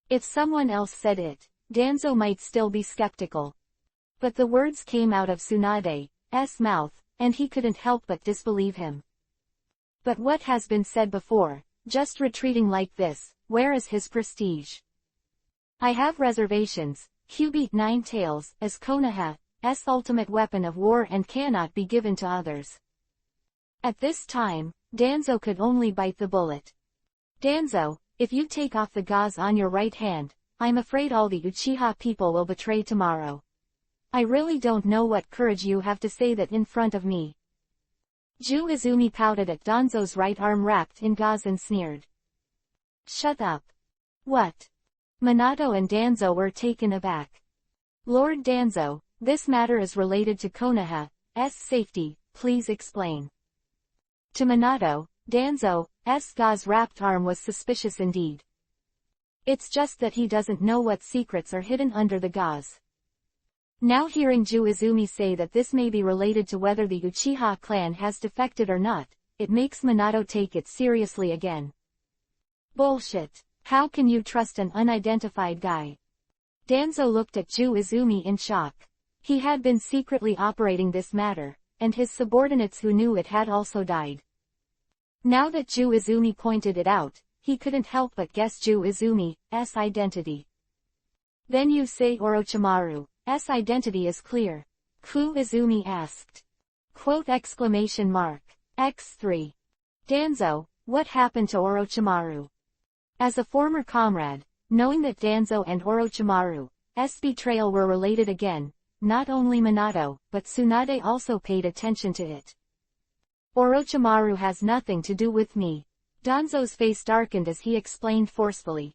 [SPEAKER 1] If someone else said it, Danzo might still be skeptical. But the words came out of Tsunade's mouth, and he couldn't help but disbelieve him. But what has been said before, just retreating like this, where is his prestige? I have reservations. Kyuubi, Nine-Tails, as Konoha's ultimate weapon of war and cannot be given to others. At this time, Danzo could only bite the bullet. Danzo, if you take off the gauze on your right hand, I'm afraid all the Uchiha people will betray tomorrow. I really don't know what courage you have to say that in front of me. Izumi pouted at Danzo's right arm wrapped in gauze and sneered. Shut up. What? Minato and Danzo were taken aback. Lord Danzo, this matter is related to Konoha's safety, please explain. To Minato, Danzo's gauze-wrapped arm was suspicious indeed. It's just that he doesn't know what secrets are hidden under the gauze. Now hearing Izumi say that this may be related to whether the Uchiha clan has defected or not, it makes Minato take it seriously again. Bullshit. How can you trust an unidentified guy? Danzo looked at Izumi in shock. He had been secretly operating this matter, and his subordinates who knew it had also died. Now that Izumi pointed it out, he couldn't help but guess Izumi's identity. Then you say Orochimaru's identity is clear? Izumi asked. Quote exclamation mark. X3. Danzo, what happened to Orochimaru? As a former comrade, knowing that Danzo and Orochimaru's betrayal were related again, not only Minato, but Tsunade also paid attention to it. Orochimaru has nothing to do with me. Danzo's face darkened as he explained forcefully.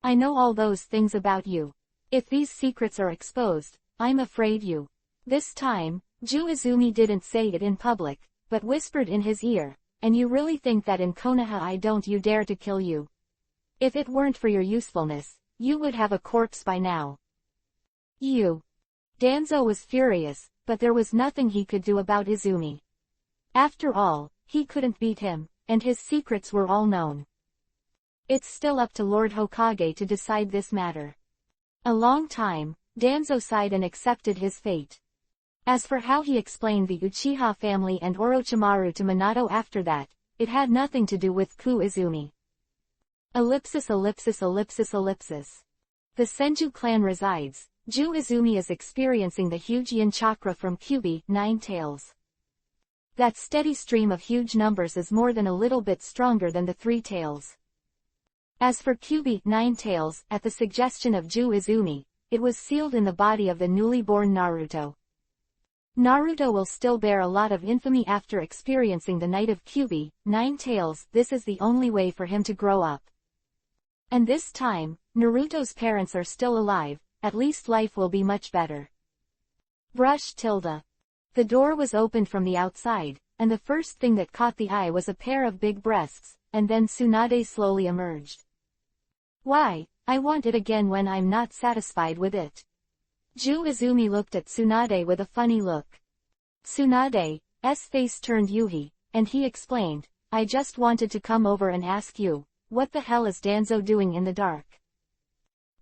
[SPEAKER 1] I know all those things about you. If these secrets are exposed, I'm afraid you. This time, Izumi didn't say it in public, but whispered in his ear, and you really think that in Konoha I don't dare to kill you? If it weren't for your usefulness, you would have a corpse by now. You. Danzo was furious, but there was nothing he could do about Izumi. After all, he couldn't beat him, and his secrets were all known. It's still up to Lord Hokage to decide this matter. A long time, Danzo sighed and accepted his fate. As for how he explained the Uchiha family and Orochimaru to Minato after that, it had nothing to do with Izumi. Ellipsis ellipsis ellipsis ellipsis. The Senju clan resides. Izumi is experiencing the huge yin chakra from Kyuubi, Nine-Tails. That steady stream of huge numbers is more than a little bit stronger than the Three Tails. As for Kyuubi, Nine-Tails, at the suggestion of Izumi, it was sealed in the body of the newly born Naruto. Naruto will still bear a lot of infamy after experiencing the night of Kyuubi, Nine-Tails. This is the only way for him to grow up. And this time, Naruto's parents are still alive, at least life will be much better. Brush tilde. The door was opened from the outside, and the first thing that caught the eye was a pair of big breasts, and then Tsunade slowly emerged. Why, I want it again when I'm not satisfied with it. Izumi looked at Tsunade with a funny look. Tsunade's face turned Yuhi, and he explained, I just wanted to come over and ask you, what the hell is Danzo doing in the dark?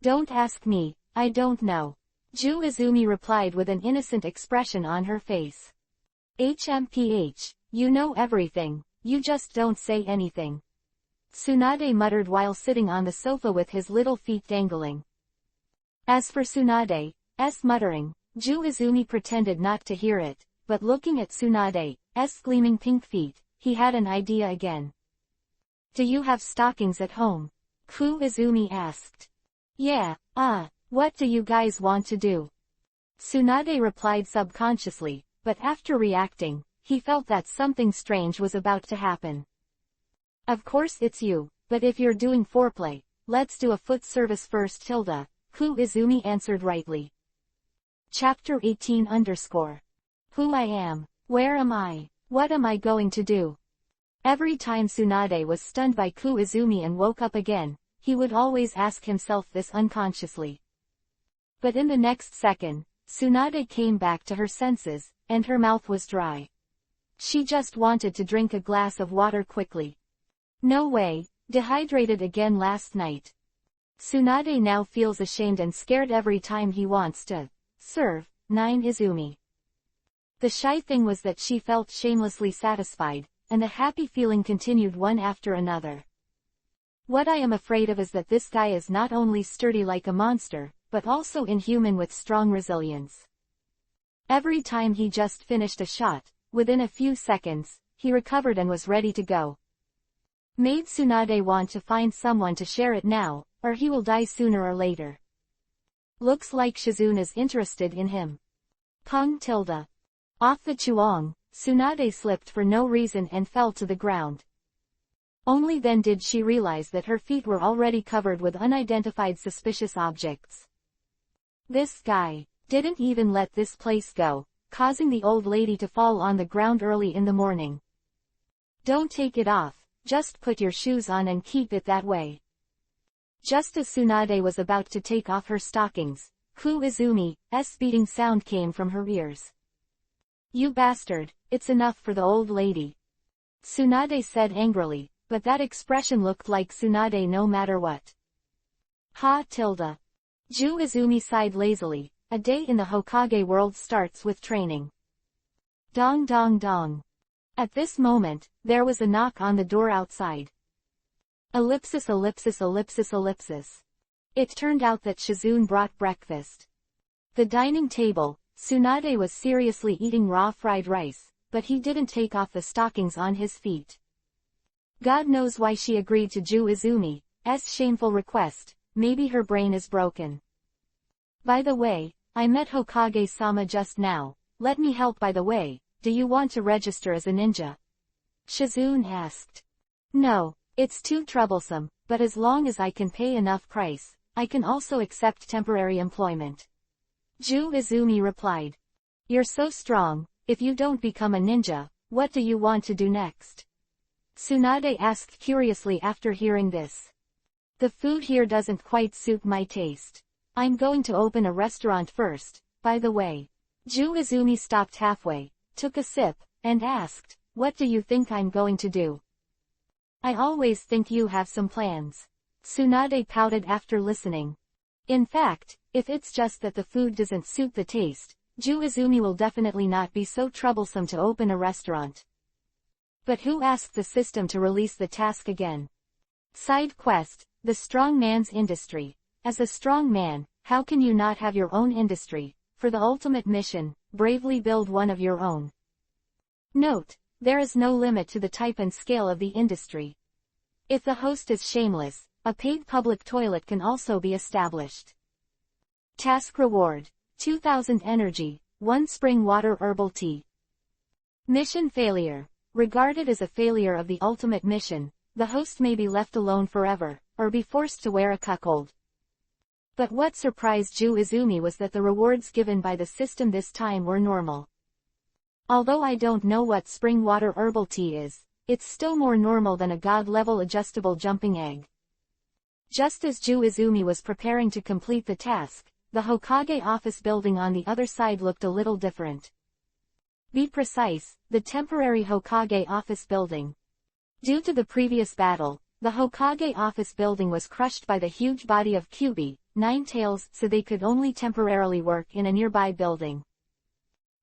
[SPEAKER 1] Don't ask me, I don't know. Izumi replied with an innocent expression on her face. HMPH, you know everything, you just don't say anything. Tsunade muttered while sitting on the sofa with his little feet dangling. As for Tsunade's muttering, Izumi pretended not to hear it, but looking at Tsunade's gleaming pink feet, he had an idea again. Do you have stockings at home? Izumi asked. Yeah, what do you guys want to do? Tsunade replied subconsciously, but after reacting, he felt that something strange was about to happen. Of course it's you, but if you're doing foreplay, let's do a foot service first tilde, Izumi answered rightly. Chapter 18 _ Who I am, where am I, what am I going to do? Every time Tsunade was stunned by Izumi and woke up again, he would always ask himself this unconsciously. But in the next second, Tsunade came back to her senses, and her mouth was dry. She just wanted to drink a glass of water quickly. No way, dehydrated again last night. Tsunade now feels ashamed and scared every time he wants to serve Izumi. The shy thing was that she felt shamelessly satisfied, and the happy feeling continued one after another. What I am afraid of is that this guy is not only sturdy like a monster, but also inhuman with strong resilience. Every time he just finished a shot, within a few seconds, he recovered and was ready to go. Made Tsunade want to find someone to share it now, or he will die sooner or later. Looks like Shizune is interested in him. Pong tilde. Off the chuang, Tsunade slipped for no reason and fell to the ground. Only then did she realize that her feet were already covered with unidentified suspicious objects. This guy didn't even let this place go, causing the old lady to fall on the ground early in the morning. Don't take it off, just put your shoes on and keep it that way. Just as Tsunade was about to take off her stockings, Izumi's beating sound came from her ears. You bastard, it's enough for the old lady, Tsunade said angrily, but that expression looked like Tsunade no matter what. Ha tilde. Izumi sighed lazily. A day in the Hokage world starts with training. Dong dong dong. At this moment, there was a knock on the door outside. Ellipsis ellipsis ellipsis ellipsis. It turned out that Shizune brought breakfast. The dining table, Tsunade was seriously eating raw fried rice, but he didn't take off the stockings on his feet. God knows why she agreed to Izumi's shameful request. Maybe her brain is broken. By the way, I met Hokage-sama just now. Let me help. By the way, do you want to register as a ninja? Shizune asked. No, it's too troublesome, but as long as I can pay enough price, I can also accept temporary employment. Izumi replied. You're so strong, if you don't become a ninja, what do you want to do next? Tsunade asked curiously after hearing this. The food here doesn't quite suit my taste. I'm going to open a restaurant first, by the way. Izumi stopped halfway, took a sip, and asked, what do you think I'm going to do? I always think you have some plans. Tsunade pouted after listening. In fact, if it's just that the food doesn't suit the taste, Izumi will definitely not be so troublesome to open a restaurant. But who asked the system to release the task again? Side quest, the strong man's industry. As a strong man, how can you not have your own industry? For the ultimate mission, bravely build one of your own. Note, there is no limit to the type and scale of the industry. If the host is shameless, a paid public toilet can also be established. Task reward, 2000 energy, 1 spring water herbal tea. Mission failure. Regarded as a failure of the ultimate mission, the host may be left alone forever, or be forced to wear a cuckold. But what surprised Izumi was that the rewards given by the system this time were normal. Although I don't know what spring water herbal tea is, it's still more normal than a god-level adjustable jumping egg. Just as Izumi was preparing to complete the task, the Hokage office building on the other side looked a little different. Be precise, the temporary Hokage office building. Due to the previous battle, the Hokage office building was crushed by the huge body of Kyuubi, Nine-Tails, so they could only temporarily work in a nearby building.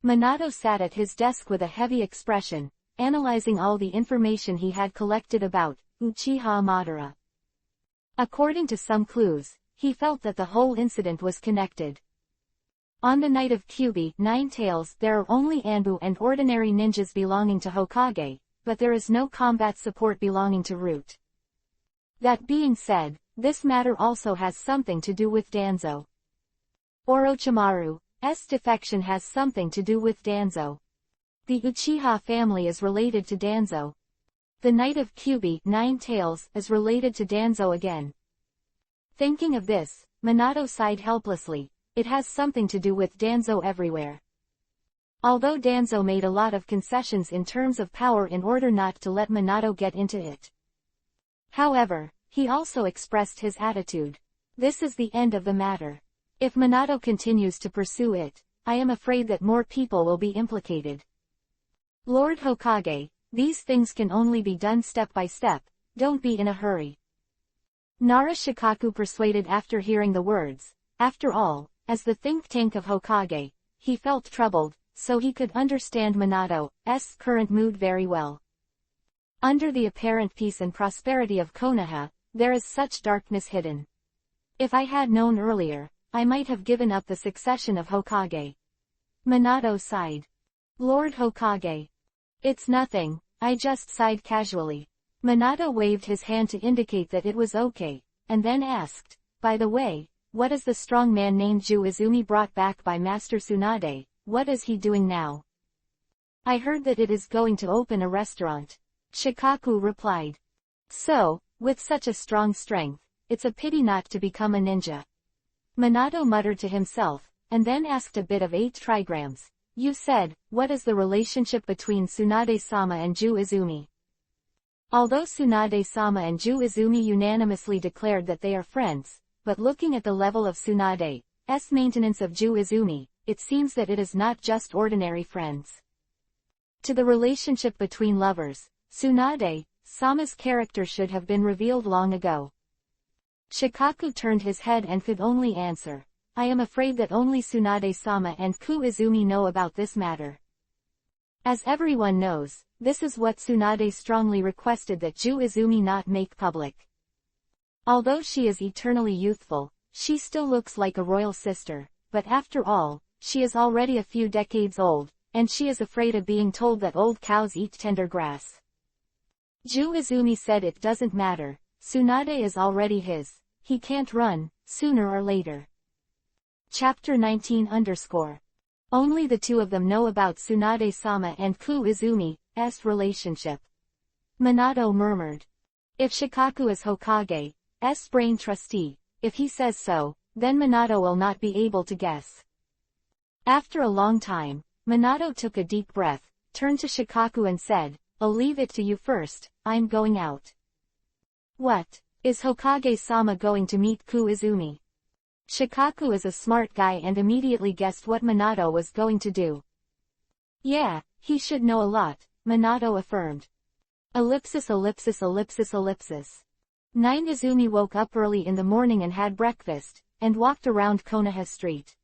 [SPEAKER 1] Minato sat at his desk with a heavy expression, analyzing all the information he had collected about Uchiha Madara. According to some clues, he felt that the whole incident was connected. On the night of Kyuubi, Nine-Tails, there are only Anbu and ordinary ninjas belonging to Hokage, but there is no combat support belonging to Root. That being said, this matter also has something to do with Danzo. Orochimaru's defection has something to do with Danzo. The Uchiha family is related to Danzo. The night of Kyuubi, Nine-Tails, is related to Danzo again. Thinking of this, Minato sighed helplessly. It has something to do with Danzo everywhere. Although Danzo made a lot of concessions in terms of power in order not to let Minato get into it. However, he also expressed his attitude. This is the end of the matter. If Minato continues to pursue it, I am afraid that more people will be implicated. Lord Hokage, these things can only be done step by step, don't be in a hurry. Nara Shikaku persuaded after hearing the words. After all, as the think tank of Hokage, he felt troubled, so he could understand Minato's current mood very well. Under the apparent peace and prosperity of Konoha, there is such darkness hidden. If I had known earlier, I might have given up the succession of Hokage. Minato sighed. Lord Hokage. It's nothing, I just sighed casually. Minato waved his hand to indicate that it was okay, and then asked, by the way, what is the strong man named Izumi brought back by Master Tsunade? what is he doing now? I heard that it is going to open a restaurant. Shikaku replied. So, with such a strong strength, it's a pity not to become a ninja. Minato muttered to himself, and then asked a bit of 8 trigrams. You said, what is the relationship between Tsunade-sama and Ju Izumi? Although Tsunade-sama and Ju Izumi unanimously declared that they are friends, but looking at the level of Tsunade's maintenance of Ju Izumi, it seems that it is not just ordinary friends. To the relationship between lovers, Tsunade-sama's character should have been revealed long ago. Shikaku turned his head and could only answer, I am afraid that only Tsunade-sama and Ku Izumi know about this matter. As everyone knows, this is what Tsunade strongly requested that Ju Izumi not make public. Although she is eternally youthful, she still looks like a royal sister, but after all, she is already a few decades old, and she is afraid of being told that old cows eat tender grass. Ju Izumi said it doesn't matter, Tsunade is already his, he can't run, sooner or later. Chapter 19 _ Only the two of them know about Tsunade-sama and Ku Izumi's relationship. Minato murmured. If Shikaku is Hokage's brain trustee, if he says so, then Minato will not be able to guess. After a long time, Minato took a deep breath, turned to Shikaku and said, I'll leave it to you first, I'm going out. What? Is Hokage-sama going to meet Ku Izumi? Shikaku is a smart guy and immediately guessed what Minato was going to do. Yeah, he should know a lot, Minato affirmed. Ellipsis ellipsis ellipsis ellipsis. 9 Izumi woke up early in the morning and had breakfast, and walked around Konoha Street.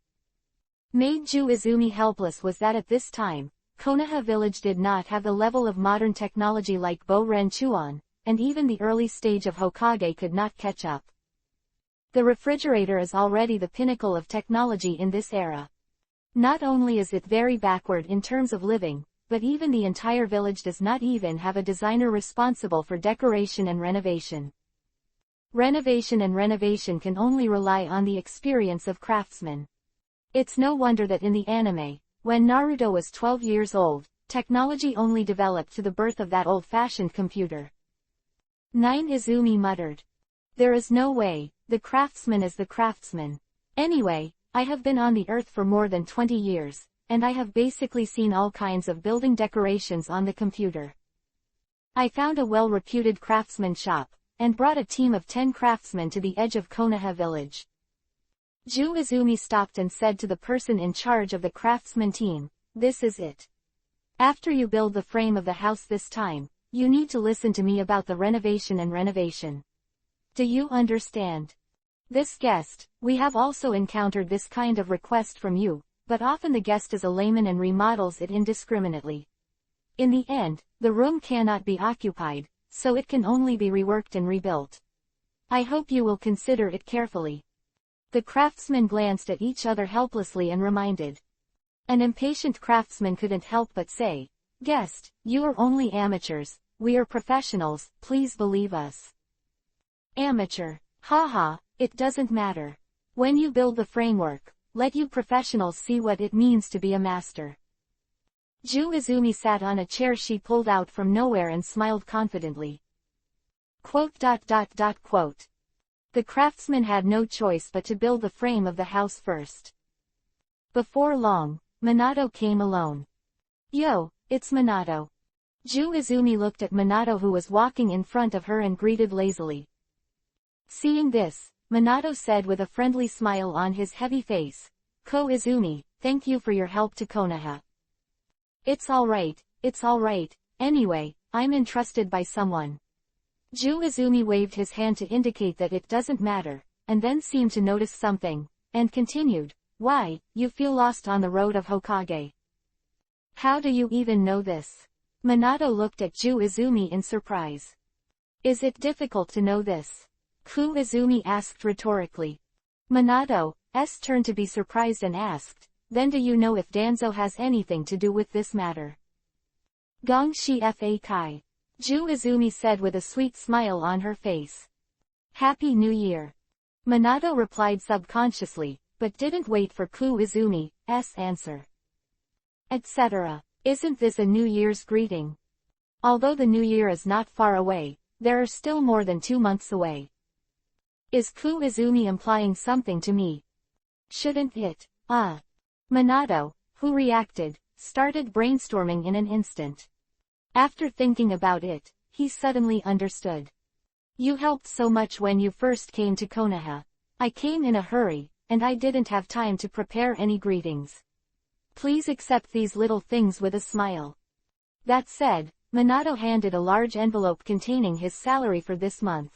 [SPEAKER 1] Made Ju Izumi helpless was that at this time, Konoha village did not have the level of modern technology like Bo-Ren Chuan, and even the early stage of Hokage could not catch up. The refrigerator is already the pinnacle of technology in this era. Not only is it very backward in terms of living, but even the entire village does not even have a designer responsible for decoration and renovation. Renovation can only rely on the experience of craftsmen. It's no wonder that in the anime, when Naruto was 12 years old, technology only developed to the birth of that old-fashioned computer. 9 Izumi muttered. There is no way, the craftsman is the craftsman. Anyway, I have been on the earth for more than 20 years, and I have basically seen all kinds of building decorations on the computer. I found a well-reputed craftsman shop, and brought a team of 10 craftsmen to the edge of Konoha village. Ju Izumi stopped and said to the person in charge of the craftsman team, this is it. After you build the frame of the house this time, you need to listen to me about the renovation. Do you understand? This guest, we have also encountered this kind of request from you, but often the guest is a layman and remodels it indiscriminately. In the end, the room cannot be occupied, so it can only be reworked and rebuilt. I hope you will consider it carefully. The craftsmen glanced at each other helplessly and reminded. An impatient craftsman couldn't help but say, Guest, you are only amateurs, we are professionals, please believe us. Amateur. Haha, it doesn't matter. When you build the framework, let you professionals see what it means to be a master. Ju Izumi sat on a chair she pulled out from nowhere and smiled confidently. Quote. The craftsman had no choice but to build the frame of the house first. Before long, Minato came alone. Yo, it's Minato. Ju Izumi looked at Minato who was walking in front of her and greeted lazily. Seeing this, Minato said with a friendly smile on his heavy face, Ko Izumi, thank you for your help to Konoha. It's alright, anyway, I'm entrusted by someone. Ju Izumi waved his hand to indicate that it doesn't matter, and then seemed to notice something, and continued, why, you feel lost on the road of Hokage. How do you even know this? Minato looked at Ju Izumi in surprise. Is it difficult to know this? Ku Izumi asked rhetorically. Minato's turned to be surprised and asked, then do you know if Danzo has anything to do with this matter? Gongshi fa kai. Ju Izumi said with a sweet smile on her face. Happy New Year. Minato replied subconsciously, but didn't wait for Ku Izumi's answer. etc. Isn't this a New Year's greeting? Although the New Year is not far away, there are still more than 2 months away. Is Izumi implying something to me? Shouldn't it? Minato, who reacted, started brainstorming in an instant. After thinking about it, he suddenly understood. You helped so much when you first came to Konoha. I came in a hurry, and I didn't have time to prepare any greetings. Please accept these little things with a smile. That said, Minato handed a large envelope containing his salary for this month.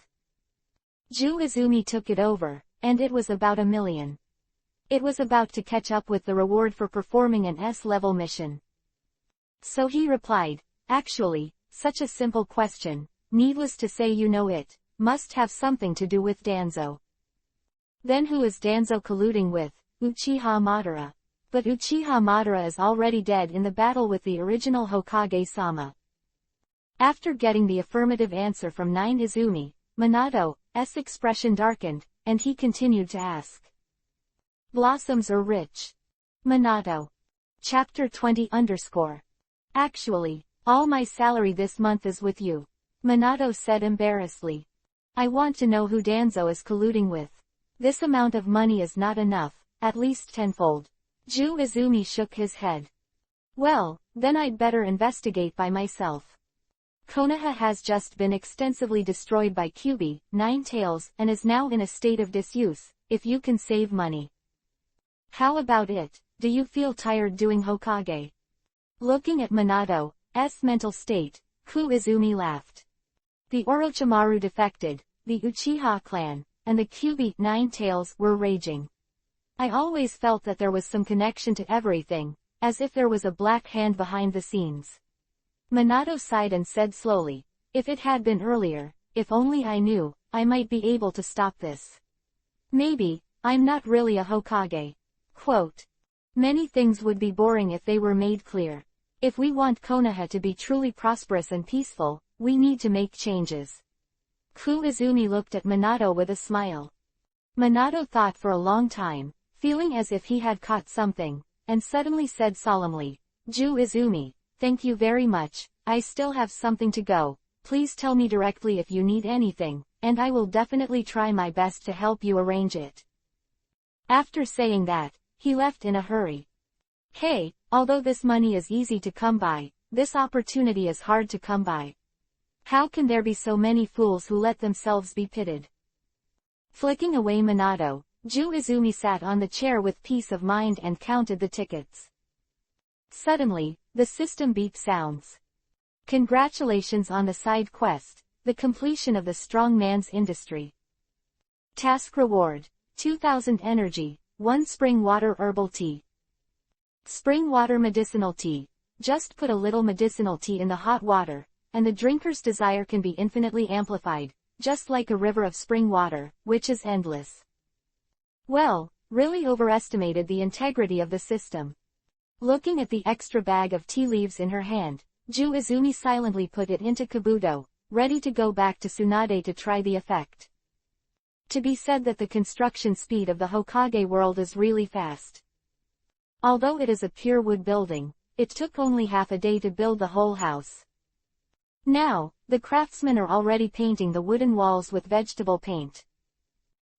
[SPEAKER 1] Izumi took it over, and it was about 1 million. It was about to catch up with the reward for performing an S-level mission. So he replied, actually, such a simple question, needless to say you know it, must have something to do with Danzo. Then who is Danzo colluding with? Uchiha Madara. But Uchiha Madara is already dead in the battle with the original Hokage-sama. After getting the affirmative answer from Izumi, Minato's expression darkened, and he continued to ask. Blossoms are rich. Minato. Chapter-1-20 Actually, all my salary this month is with you. Minato said embarrassedly. I want to know who Danzo is colluding with. This amount of money is not enough, at least tenfold. Izumi shook his head. Well, then I'd better investigate by myself. Konoha has just been extensively destroyed by EPUB, Nine-Tails, and is now in a state of disuse, if you can save money. How about it? Do you feel tired doing Hokage? Looking at Minato's mental state, Izumi laughed. The Orochimaru defected, the Uchiha clan, and the EPUB, Nine-Tails, were raging. I always felt that there was some connection to everything, as if there was a black hand behind the scenes. Minato sighed and said slowly, if it had been earlier, if only I knew, I might be able to stop this. Maybe, I'm not really a Hokage. Quote. Many things would be boring if they were made clear. If we want Konoha to be truly prosperous and peaceful, we need to make changes. Izumi looked at Minato with a smile. Minato thought for a long time, feeling as if he had caught something, and suddenly said solemnly, Izumi, thank you very much, I still have something to go, please tell me directly if you need anything, and I will definitely try my best to help you arrange it. After saying that, he left in a hurry. Hey, although this money is easy to come by, this opportunity is hard to come by. How can there be so many fools who let themselves be pitted? Flicking away Minato, Izumi sat on the chair with peace of mind and counted the tickets. Suddenly, the system beep sounds. Congratulations on the side quest, the completion of the strong man's industry. Task reward, 2000 energy, 1 spring water herbal tea. Spring water medicinal tea. Just put a little medicinal tea in the hot water, and the drinker's desire can be infinitely amplified, just like a river of spring water, which is endless. Well, really overestimated the integrity of the system. Looking at the extra bag of tea leaves in her hand, Izumi silently put it into Kabuto, ready to go back to Tsunade to try the effect. To be said that the construction speed of the Hokage world is really fast. Although it is a pure wood building, it took only half a day to build the whole house. Now, the craftsmen are already painting the wooden walls with vegetable paint.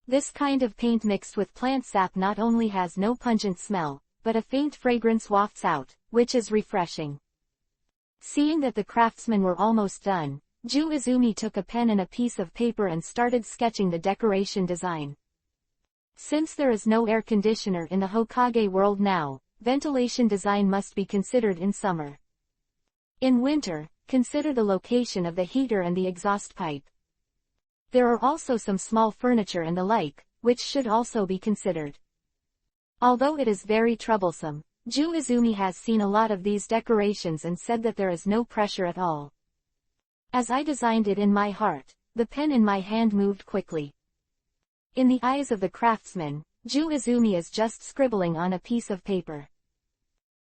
[SPEAKER 1] This kind of paint mixed with plant sap not only has no pungent smell, but a faint fragrance wafts out, which is refreshing. Seeing that the craftsmen were almost done, Izumi took a pen and a piece of paper and started sketching the decoration design. Since there is no air conditioner in the Hokage world now, ventilation design must be considered in summer. In winter, consider the location of the heater and the exhaust pipe. There are also some small furniture and the like, which should also be considered. Although it is very troublesome, Izumi has seen a lot of these decorations and said that there is no pressure at all. As I designed it in my heart, the pen in my hand moved quickly. In the eyes of the craftsman, Izumi is just scribbling on a piece of paper.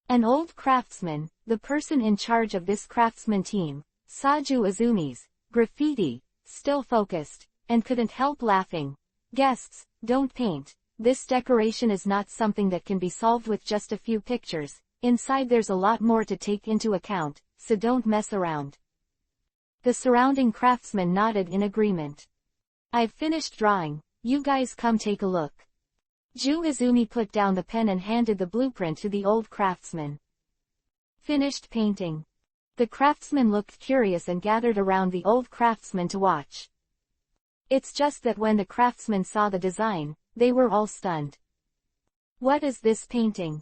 [SPEAKER 1] An old craftsman, the person in charge of this craftsman team, saw Izumi's graffiti, still focused, and couldn't help laughing. Guests, don't paint. This decoration is not something that can be solved with just a few pictures. Inside there's a lot more to take into account, so don't mess around. The surrounding craftsmen nodded in agreement. I've finished drawing, you guys come take a look. Izumi put down the pen and handed the blueprint to the old craftsman. Finished painting. The craftsman looked curious and gathered around the old craftsman to watch. It's just that when the craftsmen saw the design, they were all stunned. What is this painting?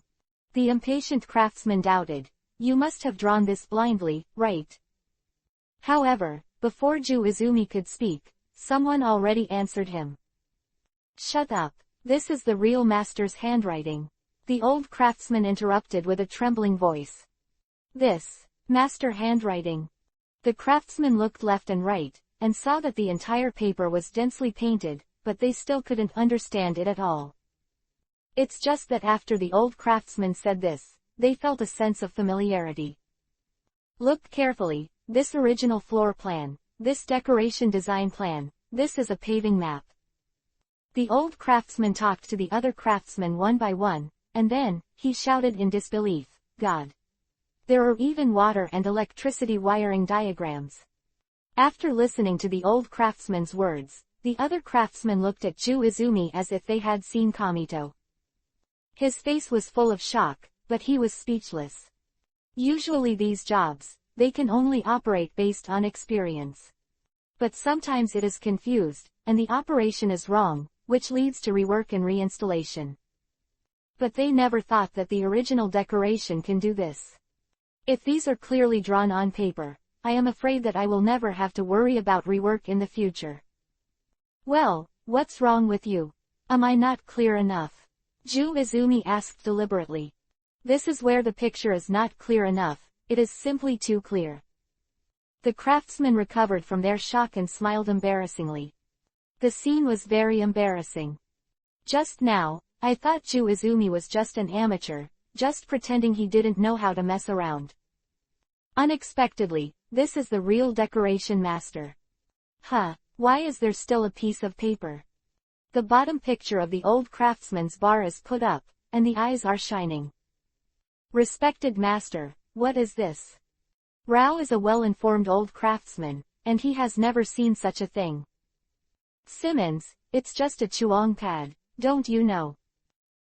[SPEAKER 1] The impatient craftsman doubted. You must have drawn this blindly, right? However, before Izumi could speak, someone already answered him. Shut up. This is the real master's handwriting. The old craftsman interrupted with a trembling voice. This, master handwriting. The craftsman looked left and right, and saw that the entire paper was densely painted, but they still couldn't understand it at all. It's just that after the old craftsman said this, they felt a sense of familiarity. Look carefully, this original floor plan, this decoration design plan, this is a paving map. The old craftsman talked to the other craftsmen one by one, and then, he shouted in disbelief, God! There are even water and electricity wiring diagrams. After listening to the old craftsman's words, the other craftsmen looked at Izumi as if they had seen Kamito. His face was full of shock, but he was speechless. Usually these jobs, they can only operate based on experience. But sometimes it is confused, and the operation is wrong, which leads to rework and reinstallation. But they never thought that the original decoration can do this. If these are clearly drawn on paper, I am afraid that I will never have to worry about rework in the future. Well, what's wrong with you? Am I not clear enough? Izumi asked deliberately. This is where the picture is not clear enough, it is simply too clear. The craftsmen recovered from their shock and smiled embarrassingly. The scene was very embarrassing. Just now, I thought Izumi was just an amateur, just pretending he didn't know how to mess around. Unexpectedly, this is the real decoration master. Huh, why is there still a piece of paper? The bottom picture of the old craftsman's bar is put up, and the eyes are shining. Respected master, what is this? Rao is a well-informed old craftsman, and he has never seen such a thing. Simmons, it's just a chuang pad, don't you know?